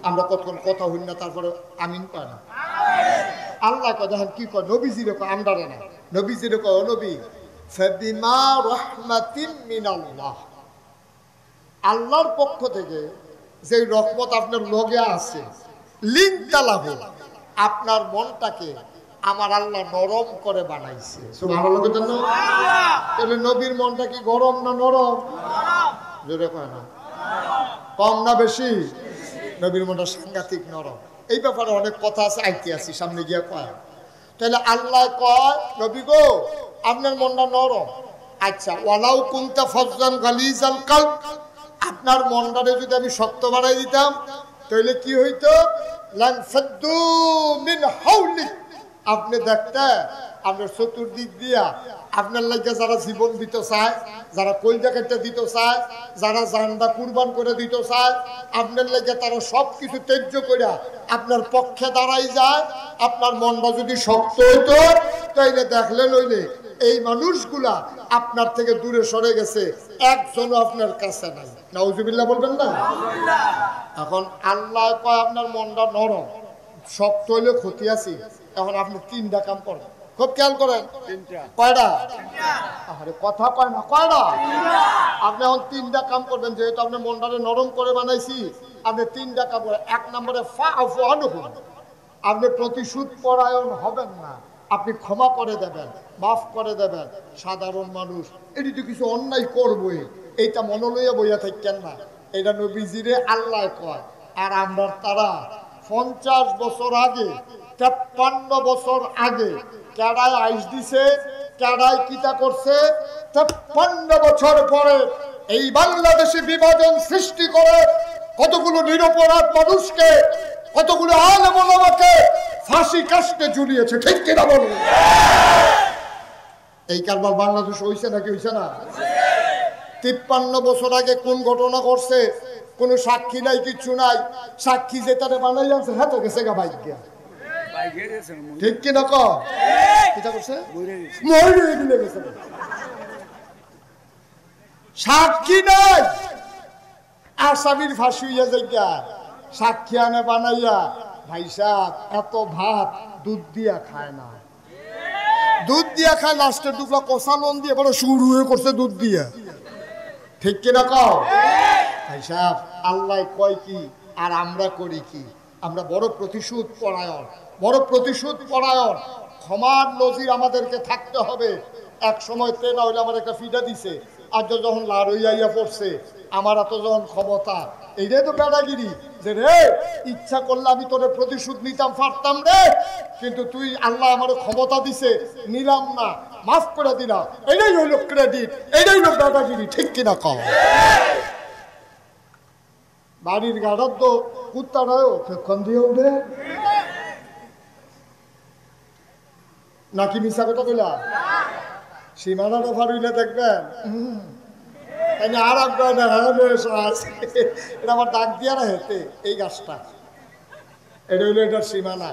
আমরা কতক্ষণ কথা হই না, তারপরে আমিন পাই না। আল্লাহ কয় দেখেন কি কয়, নবীজির কয়, আমরারে না, নবীজির কয়, ও নবী ফাবিমা রাহমাতিন মিনাল্লাহ, আল্লাহর পক্ষ থেকে যে রহমত আপনার লগে আছে, লিনতালাহু, আপনার মনটাকে আমার আল্লাহ নরম করে বানাইছে। সুবহানাল্লাহ। তাহলে নবীর মনটা কি গরম না নরম? জোরে কয় না, কম না বেশি? নবীর মনটা সাংঘাতিক নরম। এই ব্যাপারে অনেক কথা আছে, আইতে আসি সামনে গিয়া কয়। তাহলে আল্লাহ কয় নবী গো আপনার মনটা নরম। আচ্ছা, ওয়ালাউ কুনতা ফাজ্জান গালিজাল কলব, আপনার মনটারে যদি আমি শক্ত বানাই দিতাম তাহলে কি হইতো? লান ফাদ্দু মিন হাওলিক, আপনি দেখতে আপনার চতুর্দিক দিয়া আপনার লাগে যারা জীবন দিতে চায়, যারা কলজা কেটে দিতে চায়, যারা জানটা কুরবান করে দিতে চায়, আপনার লাগে তারা সব কিছু ত্যায্য করে আপনার পক্ষে দাঁড়াই যায়। আপনার মনটা যদি শক্ত হইতো তাইলে দেখলে লইলে এই মানুষগুলা আপনার থেকে দূরে সরে গেছে, একজনও আপনার কাছে নাই। নাউজুবিল্লাহ বলবেন না? এখন আল্লাহ কয় আপনার মনটা নরম, শক্ত হইলে ক্ষতি আছে। এখন আপনি 3টা কাম করেন, খুব খেয়াল করেন। কয়টা? আরে কথা কয় না, কয়টা? আপনি এখন 3টা কাম করবেন, যেহেতু আপনার মনটাকে নরম করে বানাইছি। আপনি 3টা কাম করেন। 1 নম্বরে ফাআফু আনহুম, আপনি প্রতিশোধ পরায়ণ হবেন না, আপনি ক্ষমা করে দেবেন, মাফ করে দেবেন। সাধারণ মানুষ এটি তো কিছু অন্যায় করবই, এইটা মনে লইয়া বইয়া থাকেন না। এটা নবীজিরে আল্লাহ কয়। আর আমরা তারা 50 বছর আগে, 53 বছর আগে কেডায় আইস দিছে, কেডায় কিতা করছে, 53 বছর পরে এই বাংলাদেশে বিভাজন সৃষ্টি করে কতগুলো নিরপরাধ মানুষকে, কতগুলো আলেম ওলামাকে ফাঁসি কাস্টে ঝুলিয়েছে। ঠিক কিনা বলুন? এই কারবার বাংলাদেশ হইছে নাকি হইছে না? 53 বছর আগে কোন ঘটনা ঘটছে? কোন সাক্ষী নাই, কিচ্ছু নাই। সাক্ষী যে তারে বানাই আনছে হ্যাঁ তো গেছে গা বাইক গিয়া। ঠিক কিনা কও? কিটা করছে? মরে গেলে গেছে। সাক্ষী নাই, আসামির ফাঁসি হইয়া যাইয়া সাক্ষী আনে বানাইয়া। ভাই সাহেব এত ভাত দুধ দিয়া খায় না, দুধ দিয়া খায় লাস্টের টুকরা কষা লন দিয়ে বড় শুরু হয়ে করছে দুধ দিয়া। ঠিক কিনা কও? ভাই সাহেব আল্লাহ কয় কি আর আমরা করি কি? আমরা বড় প্রতিশোধ পরায়ণ, বড় প্রতিশোধ পরায়ণ। ক্ষমার নজির আমাদেরকে থাকতে হবে। এক সময় তেনা হইলে আমার একটা ফিডা দিছে, আর যখন লাড়ইয়া পড়ছে আমার এত যখন ক্ষমতা, এইটাই তো বেড়াগিরি যে রে ইচ্ছা করলে আমি তোরে প্রতিশোধ নিতাম পারতাম রে, কিন্তু তুই আল্লাহ আমার ক্ষমতা দিছে, নিলাম না, মাফ করে দিলাম। এটাই হইল ক্রেডিট, এটাই হইল বেড়াগিরি। ঠিক কিনা কও? বাড়ির গাড়ার তো কুত্তারাও ফেক্ষণ দিয়ে উঠে নাকি মিশা কথা কইলা? সীমানাটা ফারুইলে দেখবেন আর এটা আমার ডাক দিয়া না হেতে এই গাছটা, এটা হইলো এটার সীমানা।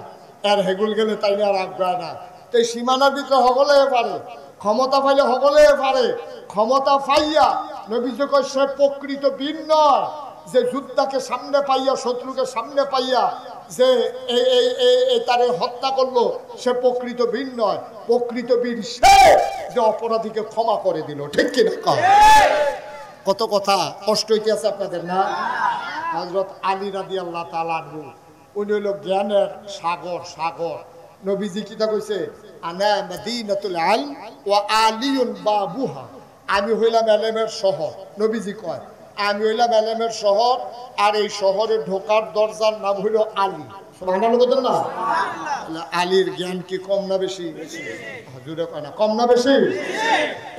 আর হেগুল গেলে তাই আর আগ্রহ না। তো এই সীমানার ভিতরে সকলে পারে, ক্ষমতা পাইলে সকলে পারে। ক্ষমতা পাইয়া নবীজি কয় সে প্রকৃত বীর নয়, যে যুদ্ধকে সামনে পাইয়া, শত্রুকে সামনে পাইয়া যে তারে হত্যা করলো, সে প্রকৃত বীর নয়। প্রকৃত বীর সে যে অপরাধীকে ক্ষমা করে দিল। ঠিক কিনা? কত কথা কষ্ট হইতে আছে আপনাদের না? হযরত আলী রাদিয়াল্লাহু তাআলা আনহু উনি হইল জ্ঞানের সাগর। সাগর নবীজি কিতা কইছে? আনা মাদিনাতুল ইলম ওয়া আলিয়ুন বাবুহা, আমি হইলাম ইলমের শহর। নবীজি কয় আমি হইলাম এলেমের শহর, আর এই শহরে ঢোকার দরজার নাম হইল আলী। না আলীর জ্ঞান কি কম না বেশি? জুড়ে কয় না, কম না বেশি?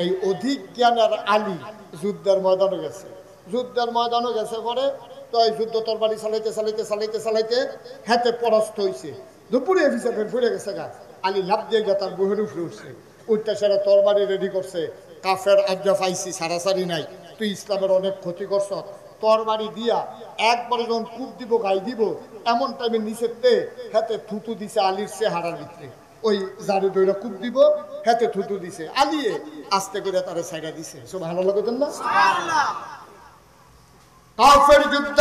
এই অধিক জ্ঞানের আলী যুদ্ধের ময়দানে গেছে। যুদ্ধের ময়দানে গেছে পরে তো এই যুদ্ধ তরবারি চালাইতে চালাইতে চালাইতে চালাইতে হাতে পরাস্ত হয়েছে। দুপুরে হিসাবে ফুরে গেছে গা। আলী লাভ দিয়ে গিয়ে তার বুহের উপরে উঠছে, উঠতে সেরা তরবারি রেডি করছে। কাফের আজ্ঞা পাইছি, সারাসারি নাই, তুই ইসলামের অনেক ক্ষতি করছ। তরবারি দিয়া একবার যখন কূপ দিব, গাই দিব, এমন টাইমে নিচেতে হাতে থুতু দিছে আলীর চেহারার ভিতরে। ওই জারু দইরা কূপ দিব, হাতে থুতু দিছে, আলিয়ে আস্তে করে তারা সাইডা দিছে। সব ভালো লাগতেন না? কাফের যুদ্ধ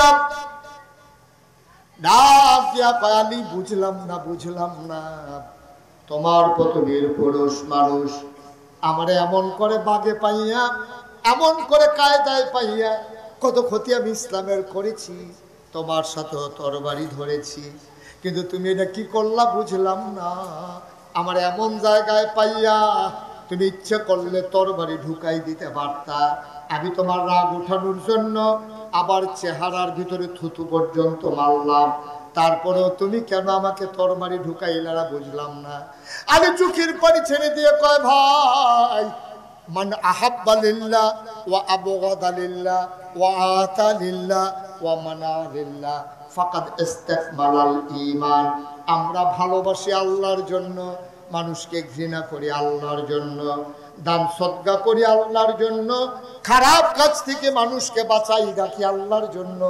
ডাক দিয়া পায়ালি, বুঝলাম না বুঝলাম না, তোমার কত নির্পুরুষ মানুষ, আমারে এমন করে বাগে পাইয়া, এমন করে কায়দায় পাইয়া কত ক্ষতি আমি ইসলামের করেছি, তোমার সাথে তরবারি ধরেছি, কিন্তু তুমি এটা কি করলা বুঝলাম না। আমার এমন জায়গায় পাইয়া তুমি ইচ্ছে করলে তরবারি ঢুকাই দিতে পারতা, আমি তোমার রাগ উঠানোর জন্য আবার চেহারার ভিতরে থুতু পর্যন্ত মারলাম, তারপরেও তুমি কেন আমাকে তরবারি ঢুকাইলা বুঝলাম না। আমি চোখের পানি ছেড়ে দিয়ে কয়, ভাই মান আহাব্বা লিল্লাহ ওয়া আবগাদা লিল্লাহ ওয়া আতা লিল্লাহ ওয়া মানা লিল্লাহ ফাকাদ ইস্তাকমালাল ঈমান। আমরা ভালোবাসি আল্লাহর জন্য, মানুষকে ঘৃণা করি আল্লাহর জন্য, দান সদকা করি আল্লাহর জন্য, খারাপ কাজ থেকে মানুষকে বাঁচাই রাখি আল্লাহর জন্য,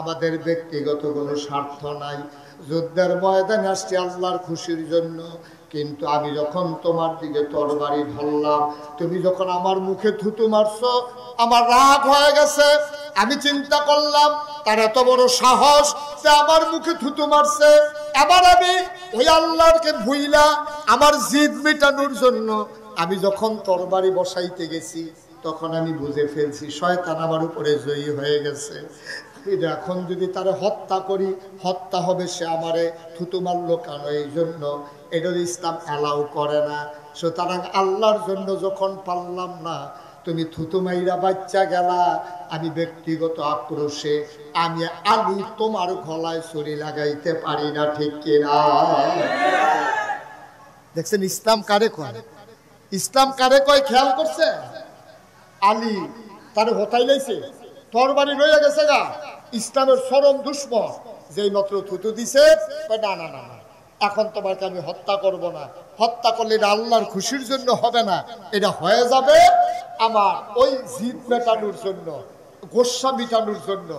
আমাদের ব্যক্তিগত কোনো স্বার্থ নাই। যুদ্ধের ময়দানে আসছি আল্লাহর খুশির জন্য, কিন্তু আমি যখন তোমার দিকে তরবারি ধরলাম, তুমি যখন আমার মুখে থুতু মারছো, আমার রাগ হয়ে গেছে। আমি চিন্তা করলাম তার এত বড় সাহস যে আমার মুখে থুতু মারছে, এবার আমি ওই আল্লাহকে ভুইলা আমার জিদ মেটানোর জন্য আমি যখন তরবারি বসাইতে গেছি, তখন আমি বুঝে ফেলছি শয়তান আমার উপরে জয়ী হয়ে গেছে। এখন যদি তারে হত্যা করি, হত্যা হবে, সে আমারে থুতু মারলো কেন? এই জন্য এটা ইসলাম অ্যালাউ করে না। সুতরাং আল্লাহর জন্য যখন পারলাম না, তুমি থুতু মাইরা বাচ্চা গেলা, আমি ব্যক্তিগত আক্রোশে আমি আলী তোমার গলায় ছুরি লাগাইতে পারি না, ঠিক কিনা? দেখছেন ইসলাম কারে কয়? ইসলাম কারে কয় খেয়াল করছে? আলী তার হতাই লাইছে, তরবারি রয়ে গেছে গা, ইসলামের চরম দুশ্মন, যেই মাত্র থুতু দিছে, না না না না, এখন তোমাকে আমি হত্যা করব না। হত্যা করলে এটা আল্লাহর খুশির জন্য হবে না, এটা হয়ে যাবে আমার ওই জিদ মেটানোর জন্য, গোস্বা মিটানোর জন্য।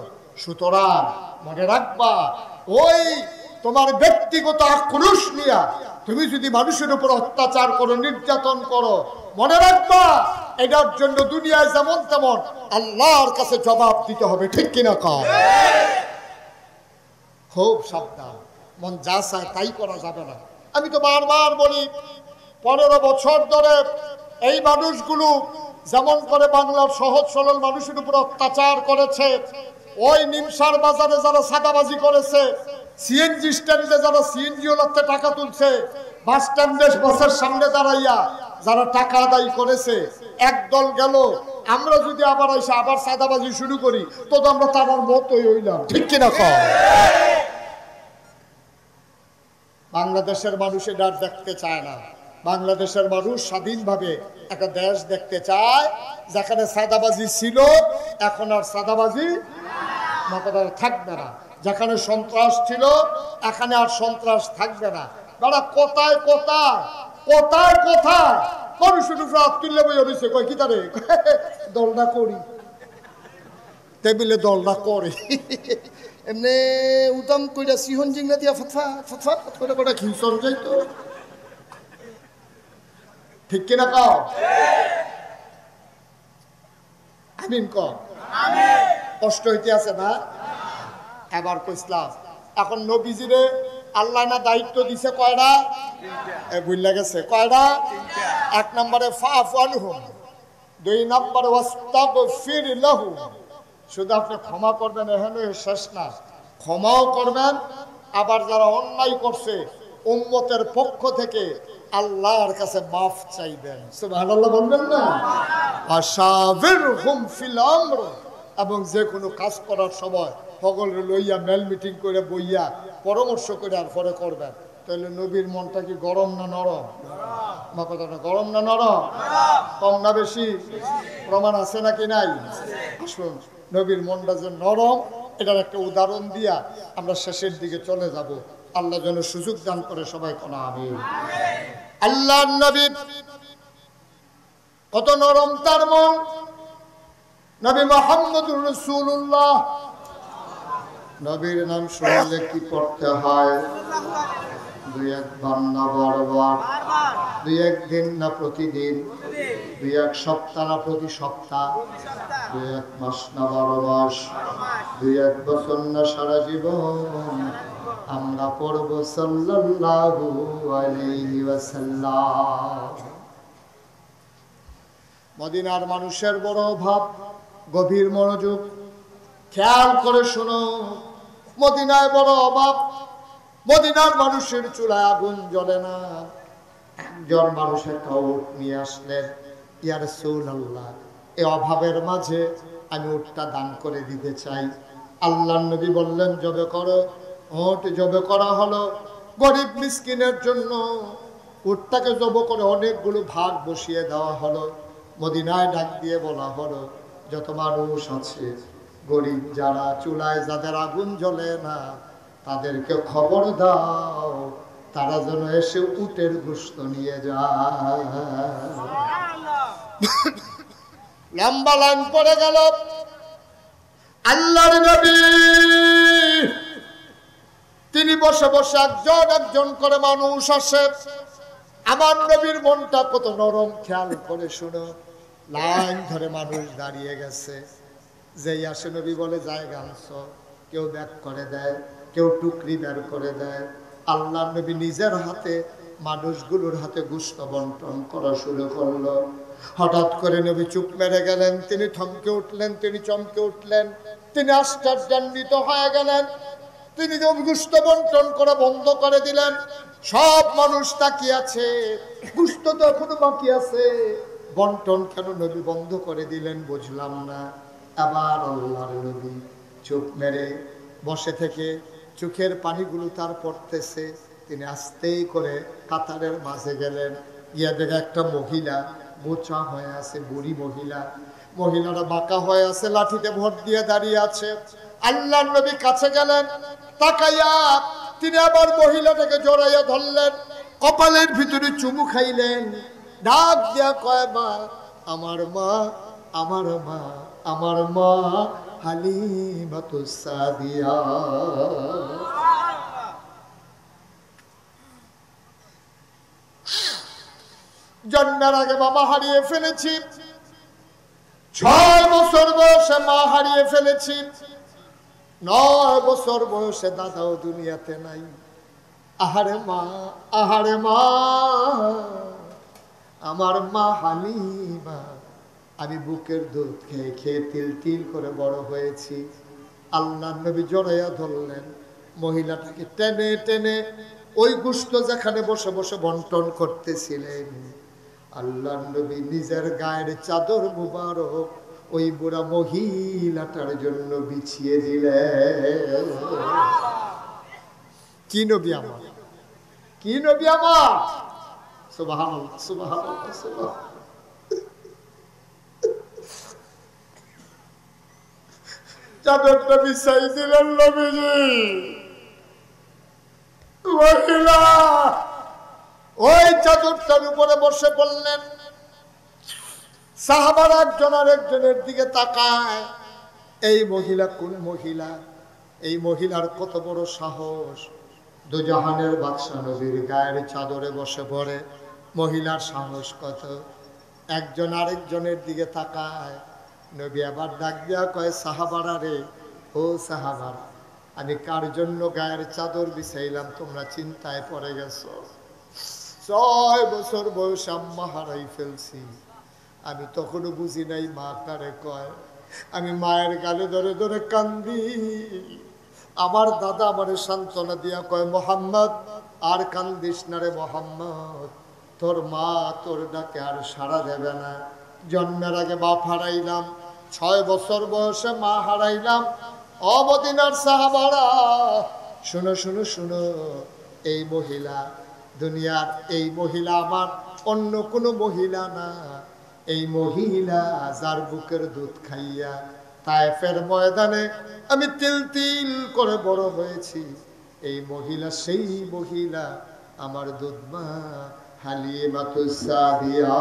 সুতরাং মনে রাখবা, ওই তোমার ব্যক্তিগত আক্রোশ নিয়া তুমি যদি মানুষের উপর অত্যাচার করো, নির্যাতন করো, মনে রাখবা এটার জন্য দুনিয়ায় যেমন তেমন আল্লাহর কাছে জবাব দিতে হবে, ঠিক কিনা? কম খুব সাবধান, মন যা চায় তাই করা যাবে না। আমি তো বারবার বলি, 15 বছর ধরে এই মানুষগুলো যেমন করে বাংলার সহজ সরল মানুষের উপর অত্যাচার করেছে, ওই নিমসার বাজারে যারা সাদাবাজি করেছে, সিএনজি স্ট্যান্ডে যারা সিএনজি ওলাতে টাকা তুলছে, বাস স্ট্যান্ডে বাসের সামনে দাঁড়াইয়া যারা টাকা আদায় করেছে, একদল গেল। আমরা যদি আবার এসে আবার সাদাবাজি শুরু করি, তো আমরা তার মতই হইলাম, ঠিক কিনা? কম বাংলাদেশের মানুষ এটা দেখতে চায় না। বাংলাদেশের মানুষ স্বাধীনভাবে একটা দেশ দেখতে চায়, যেখানে সাদাবাজি ছিল এখন আর সাদাবাজি থাকবে না, যেখানে সন্ত্রাস ছিল এখানে আর সন্ত্রাস থাকবে না। তারা কোথায় কোথায় কোথায় কোথায় মানুষের উপরে হাত তুললে বই হয়েছে, কয় কি তারে দলটা করি, টেবিলে দলটা করে এমনি উদাম কইরা সিহন জিংলা দিয়া ফটফা ফটফা করে করে খিলসন যাইতো, ঠিক কিনা? কও আমিন। কম কষ্ট হইতে আছে না? এবার কইসলাম, এখন নবীজিরে আল্লাহ না দায়িত্ব দিছে কয়টা? বুঝলা গেছে কয়টা? 1 নম্বরে ফাফু আনহুম, 2 নম্বরে ওয়াস্তাগফির লাহুম, শুধু আপনি ক্ষমা করবেন, এখানে শেষ না, ক্ষমাও করবেন। আবার যারা অন্যায় করছে উম্মতের পক্ষ থেকে আল্লাহর কাছে মাফ চাইবেন, সুবহানাল্লাহ বলবেন না? আশাবিরহুম ফিল আমর এবং যে কোনো কাজ করার সময় সকলে লইয়া মেল মিটিং করে বইয়া পরামর্শ করে আর পরে করবেন। তাহলে নবীর মনটা কি গরম না নরম? আমার কথাটা গরম না নরম? কম না বেশি? প্রমাণ আছে নাকি নাই? আসুন নবীর মনটা যে নরম এটার একটা উদাহরণ দিয়া আমরা শেষের দিকে চলে যাব। আল্লাহ যেন সুযোগ দান করে সবাই কোন আমিন। আল্লাহ নবী কত নরম তার মন। নবী মুহাম্মদুর রাসূলুল্লাহ, নবীর নাম শুনলে কি পড়তে হয়? দুই একবার না বারবার, দুই একদিন না প্রতিদিন, দুই এক সপ্তাহ না প্রতি সপ্তাহ, দুই এক মাস না 12 মাস, দুই এক বছর না সারা জীবন আমরা পড়ব সাল্লাল্লাহু আলাইহি ওয়াসাল্লাম। মদিনার মানুষের বড় অভাব, গভীর মনোযোগ খেয়াল করে শোনো। মদিনায় বড় অভাব, মদিনার মানুষের চুলায় আগুন জ্বলে না। একজন মানুষ একটা উট নিয়ে আসলেন, ইয়া রাসূলুল্লাহ এই অভাবের মাঝে আমি উটটা দান করে দিতে চাই। আল্লাহর নবী বললেন জবে করো। উট জবে করা হলো। গরিব মিসকিনের জন্য উটটাকে জব করে অনেকগুলো ভাগ বসিয়ে দেওয়া হলো। মদিনায় ডাক দিয়ে বলা হলো যত মানুষ আছে গরিব যারা, চুলায় যাদের আগুন জ্বলে না, তাদেরকে খবর দাও তারা যেন এসে উটের গোশত নিয়ে যায়। লম্বা লাইন পড়ে গেল। আল্লাহর নবী তিনি বসে বসে একজন একজন করে মানুষ আসে। আমার নবীর মনটা কত নরম খেয়াল করে শুনো। লাইন ধরে মানুষ দাঁড়িয়ে গেছে। যেই আসে নবী বলে জায়গা আনছো, কেউ ব্যাগ করে দেয়, কেউ টুকরি বের করে দেয়। আল্লাহ নবী নিজের হাতে মানুষগুলোর হাতে গোশত বন্টন করা শুরু করলো। হঠাৎ করে নবী চুপ মেরে গেলেন। তিনি থমকে উঠলেন, তিনি চমকে উঠলেন, তিনি আশ্চর্যান্বিত হয়ে গেলেন। তিনি গোশত বন্টন করা বন্ধ করে দিলেন। সব মানুষ তাকিয়ে আছে, গোশত তো এখনো বাকি আছে, বন্টন কেন নবী বন্ধ করে দিলেন বুঝলাম না। আবার আল্লাহর নবী চুপ মেরে বসে থেকে চোখের পানিগুলো তার পড়তেছে। তিনি আস্তেই করে কাতারের মাঝে গেলেন। গিয়া দেখে একটা মহিলা বোচা হয়ে আছে, বুড়ি মহিলা। মহিলারা বাঁকা হয়ে আছে, লাঠিতে ভর দিয়ে দাঁড়িয়ে আছে। আল্লাহর নবী কাছে গেলেন, তাকাইয়া তিনি আবার মহিলাটাকে জড়াইয়া ধরলেন, কপালের ভিতরে চুমু খাইলেন, ডাক দিয়া কয় মা, আমার মা, আমার মা, আমার মা হালিমাতুস সাদিয়া। জন্মের আগে বাবা হারিয়ে ফেলেছি, 6 বছর বয়সে মা হারিয়ে ফেলেছি, 9 বছর বয়সে দাদাও দুনিয়াতে নাই। আহারে মা, আহারে মা, আমার মা হালিমা। আমি বুকের দুধ খেয়ে খেয়ে তিল তিল করে বড় হয়েছি। আল্লাহর নবী জড়াইয়া ধরলেন। মহিলাটাকে টেনে টেনে ওই গোশত যেখানে বসে বসে বন্টন করতেছিলেন, আল্লাহর নবী নিজের গায়ের চাদর মুবারক ওই বুড়া মহিলাটার জন্য বিছিয়ে দিলেন। কি নবী আমার, কি নবী আমার! সুবহানাল্লাহ, সুবহানাল্লাহ, সুবহানাল্লাহ। চাদরটা বিছাই দিলেন নবীজি। মহিলা ওই চাদরটার উপরে বসে পড়লেন। সাহাবারা একজন আরেকজনের দিকে তাকায়, এই মহিলা কোন মহিলা? এই মহিলার কত বড় সাহস! দুজাহানের বাদশা নবীর গায়ের চাদরে বসে পড়ে, মহিলার সাহস কত! একজন আরেকজনের দিকে তাকায়। নবী আবার ডাক দিয়া কয়, সাহাবারা রে, ও সাহাবারা, আমি কার জন্য গায়ের চাদর বিছাইলাম তোমরা চিন্তায় পড়ে গেছো? 6 বছর বয়সে আম্মা হারাই ফেলছি, আমি তখনও বুঝি নাই মা কারে কয়। আমি মায়ের গালে ধরে ধরে কান্দি। আমার দাদা আমারে সান্ত্বনা দিয়া কয়, মোহাম্মদ আর কান্দিস না রে মোহাম্মদ, তোর মা তোর ডাকে আর সাড়া দেবে না। জন্মের আগে বাপ হারাইলাম, 6 বছর বয়সে মা হারাইলাম। ও মদিনার সাহাবারা, শুনো শুনো শুনো, এই মহিলা দুনিয়ার, এই মহিলা আমার অন্য কোনো মহিলা না। এই মহিলা যার বুকের দুধ খাইয়া তায়েফের ময়দানে আমি তিল তিল করে বড় হয়েছি, এই মহিলা সেই মহিলা আমার দুধ মা হালিমাতুস সাদিয়া।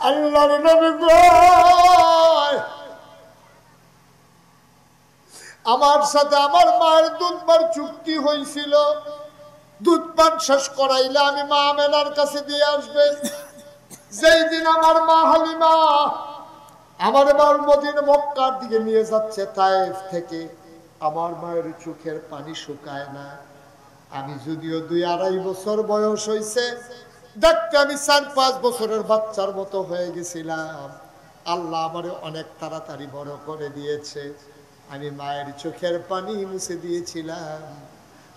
আল্লাহর নবী গো, আমার সাথে আমার মায়ের দুধ পান চুক্তি হয়েছিল, দুধ পান শেষ করাইলে আমি মা আমেনার কাছে দিয়ে আসবেন। যেই দিন আমার মা হালিমা আমার মার মদিনা মক্কার দিকে নিয়ে যাচ্ছে তায়েফ থেকে, আমার মায়ের চোখের পানি শুকায় না। আমি যদিও 2-2.5 বছর বয়স হয়েছে, দেখতে আমি 4-5 বছরের বাচ্চার মতো হয়ে গেছিলাম। আল্লাহ আমারে অনেক তাড়াতাড়ি বড় করে দিয়েছে। আমি মায়ের চোখের পানি মুছে দিয়েছিলাম,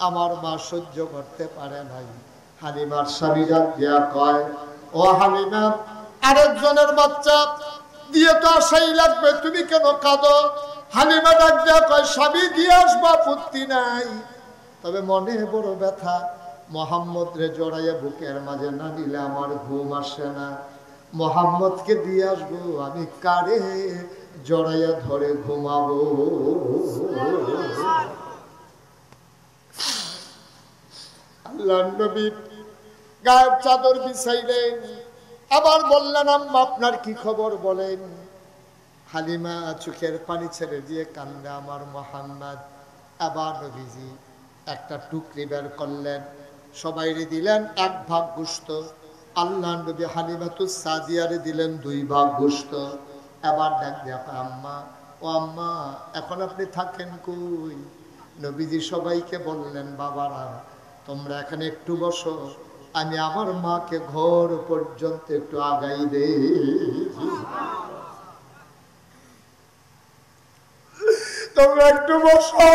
আমার মা সহ্য করতে পারে নাই। হালিমার স্বামী ডাক দিয়া কয়, ও হালিমা, আরেকজনের বাচ্চা দিয়ে তো আসাই লাগবে, তুমি কেন কাঁদো? হালিমা ডাক দিয়া কয়, স্বামী দিয়ে আসবা, পুত্তি নাই, তবে মনে বড় ব্যথা। মোহাম্মদ রে জড়াইয়া বুকের মাঝে না নিলে আমার ঘুম আসে না। মোহাম্মদকে দিয়ে আসবো, আমি কারে জড়াইয়া ধরে ঘুমাবো? আল্লাহর নবী গায়ের চাদর বিছাইলেন, আবার বললেন, আম্মা আপনার কি খবর বলেন। হালিমা চোখের পানি ছেড়ে দিয়ে কান্দে আমার মোহাম্মদ। আবার নবীজি একটা টুকরি বের করলেন, সবাইরে দিলেন 1 ভাগ গোশত। আল্লাহ নবী হালিমাতুস সাদিয়ারে দিলেন 2 ভাগ গোশত। আবার ডাক দিয়া, আম্মা, ও আম্মা, এখন আপনি থাকেন কই? নবীজি সবাইকে বললেন, বাবারা তোমরা এখানে একটু বসো, আমি আমার মাকে ঘর পর্যন্ত একটু আগাই দে। তোমরা একটু বসো,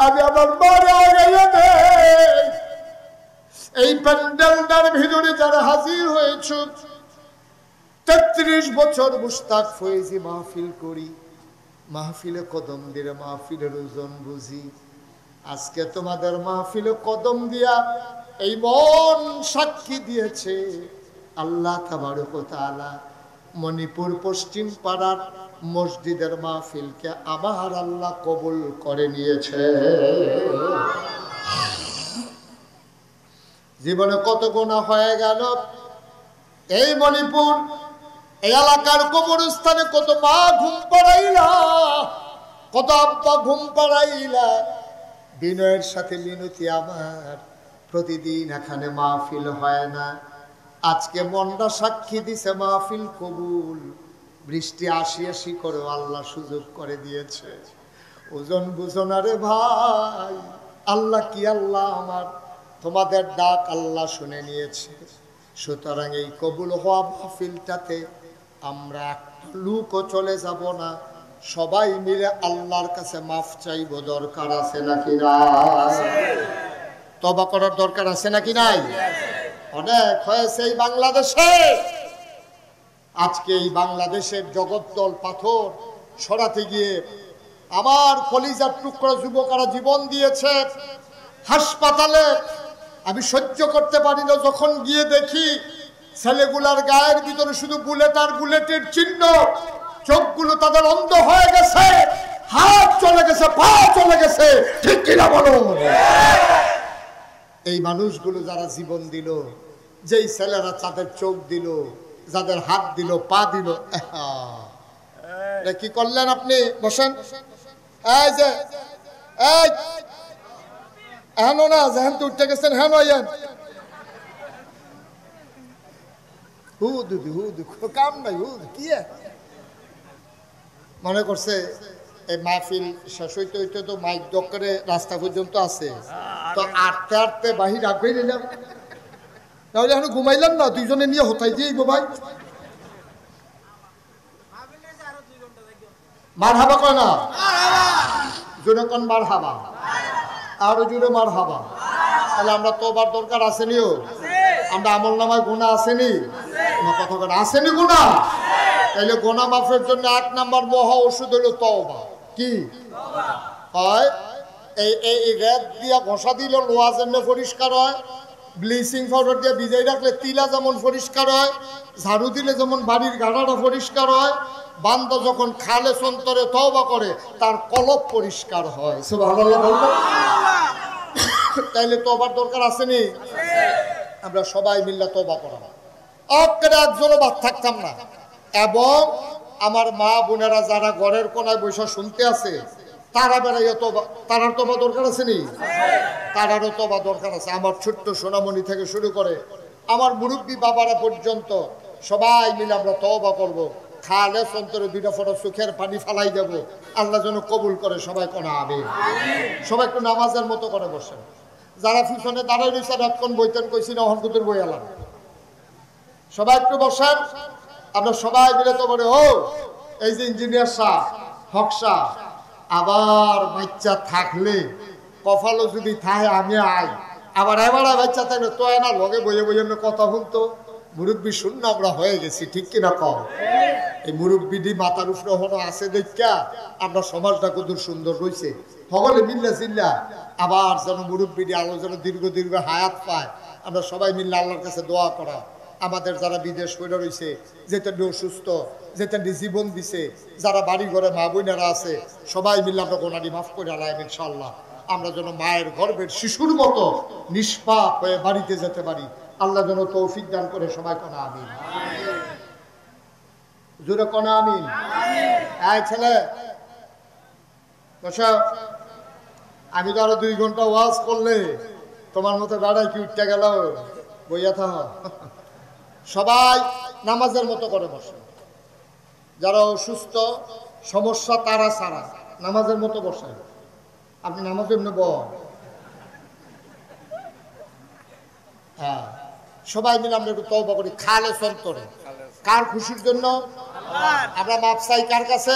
আমি আমার মারে আগাইয়া দে। এই প্যান্ডেলটার ভিতরে যারা হাজির হয়েছ, 33 বছর মুস্তাক ফয়েজি মাহফিল করি, মাহফিলে কদম দিয়ে মাহফিলের ওজন বুঝি। আজকে তোমাদের মাহফিলে কদম দিয়া এই মন সাক্ষী দিয়েছে, আল্লাহ তাবারক ওয়া তাআলা মণিপুর পশ্চিম পাড়ার মসজিদের মাহফিলকে আমার আল্লাহ কবুল করে নিয়েছে। জীবনে কত গুনাহ হয়ে গেল, এই মণিপুর এই এলাকার কবরস্থানে কত মা ঘুম পাড়াইলা, কত আব্বা ঘুম পাড়াইলা। বিনয়ের সাথে মিনতি আমার, প্রতিদিন এখানে মাহফিল হয় না, আজকে মনটা সাক্ষী দিছে মাহফিল কবুল। বৃষ্টি আসি করে আল্লাহ সুযোগ করে দিয়েছে। ওজন বুঝন রে ভাই, আল্লাহ কি আল্লাহ আমার, তোমাদের ডাক আল্লাহ শুনে নিয়েছে। সুতরাং এই কবুল হওয়া মাহফিলটাতে আমরা লুকও চলে যাব না, সবাই মিলে আল্লাহর কাছে মাফ চাইব। দরকার আছে নাকি নাই? তওবা করার দরকার আছে নাকি নাই? অনেক হয়েছে এই বাংলাদেশে। আজকে এই বাংলাদেশের জগদ্দল পাথর সরাতে গিয়ে আমার কলিজার টুকরা যুবকরা জীবন দিয়েছে। হাসপাতালে আমি সহ্য করতে পারি না, যখন গিয়ে দেখি ছেলেগুলার গায়ের ভিতরে শুধু বুলেট আর বুলেটের চিহ্ন, চোখগুলো তাদের অন্ধ হয়ে গেছে, হাত চলে গেছে, পা চলে গেছে, ঠিক কিনা বলো? এই মানুষগুলো যারা জীবন দিল, যেই ছেলেরা তাদের চোখ দিল, যাদের হাত দিল, পা দিল, কি করলেন আপনি? বসেন। এই যে এই হেন না, যেহেন তো উঠে গেছেন, হেন আইয়েন। কাম নাই, কি মনে করছে এই মাহফিল শেষ হইতে হইতে তো মাইক দক্করে রাস্তা পর্যন্ত আছে, তো আটতে আটতে বাহির রাখবেই নিলাম, তাহলে এখন ঘুমাইলাম না, দুইজনে নিয়ে হতাই দিয়ে ভাই। মার হাবা কয় না, জোরে কন মার হাবা, আরো জোরে মার হাবা। তাহলে আমরা তওবার দরকার আসেনিও, আমরা আমল নামায় গুনাহ আসেনি, কথা বলেন আসেনি গুনাহ। তাইলে গুনাহ মাফের জন্য 1 নাম্বার মহা ওষুধ হলো তওবা। কি হয়? এই রেত দিয়া ঘষা দিলে লোহা যেমন পরিষ্কার হয়, ব্লিচিং পাউডার দিয়ে ভিজাই রাখলে তিলা যেমন পরিষ্কার হয়, ঝাড়ু দিলে যেমন বাড়ির গাড়াটা পরিষ্কার হয়, বান্দা যখন খালে সন্তরে তওবা করে তার কলব পরিষ্কার হয়। সুবহানাল্লাহ বলবেন। তাইলে তওবার দরকার আসেনি? আমরা সবাই মিল্লা তওবা করা, একজনও বাদ থাকতাম না। এবং আমার মা বোনেরা যারা ঘরের কোনায় বসে শুনতে আছে, তারা বেড়াইয়া তওবা, তারার তওবা দরকার আছে নি? তারারও তওবা দরকার আছে। আমার ছোট্ট সোনামণি থেকে শুরু করে আমার মুরব্বী বাবারা পর্যন্ত সবাই মিলে আমরা তওবা করব। খালে সন্তরে 2টা ফোঁটা চোখের পানি ফালাই দেব, আল্লাহ যেন কবুল করে। সবাই কোনা আমিন। সবাই একটু নামাজের মতো করে বসেন। যারা পিছনে দাঁড়াই রয়েছে রাতক্ষণ বইতেন কইছি না, অহনকুতুর বই আলাম। সবাই একটু বসেন, আমরা সবাই মিলে তো বলে ও এই যে ইঞ্জিনিয়ার সাহেব, হক সাহেব, আবার বাচ্চা থাকলে কপালও যদি থাকে আমি আই, আবার এবার বাচ্চা থাকলে তো না লগে বইয়ে বইয়ে কথা শুনতো। মুরব্বী শূন্য আমরা হয়ে গেছি, ঠিক কিনা কম? এই মুরব্বীটি মাথার উপরে হলো আছে দেখা আমরা সমাজটা কত সুন্দর রয়েছে। সকলে মিল্লা চিল্লা আবার যেন মুরব্বীটি আলো যেন দীর্ঘ দীর্ঘ হায়াত পায়। আমরা সবাই মিল্লা আল্লাহর কাছে দোয়া করা। আমাদের যারা বিদেশ করে রয়েছে, যেতেন অসুস্থ, যেতেন জীবন দিছে, যারা বাড়ি ঘরে মা বোনেরা আছে, সবাই মিলে আমরা গোনাটি মাফ করে আলাম ইনশাআল্লাহ। আমরা যেন মায়ের গর্ভের শিশুর মতো নিষ্পাপ হয়ে বাড়িতে যেতে পারি। আল্লাহ যেন তৌফিক দান করে। সবাই কোনা আমিন, জোরে কোনা আমিন। এই ছেলে বসা, আমি তো আরো 2 ঘন্টা ওয়াজ করলে তোমার মতো গাড়াই কি উঠতে গেল, বইয়া থাক। সবাই নামাজের মতো করে বসে। যারা অসুস্থ সমস্যা তারা ছাড়া নামাজের মতো বসে। আপনি নামাজ এমনি হ্যাঁ, সবাই মিলে আমরা একটু তওবা করি খালে সন্তরে। কার খুশির জন্য? আমরা মাপ চাই কার কাছে?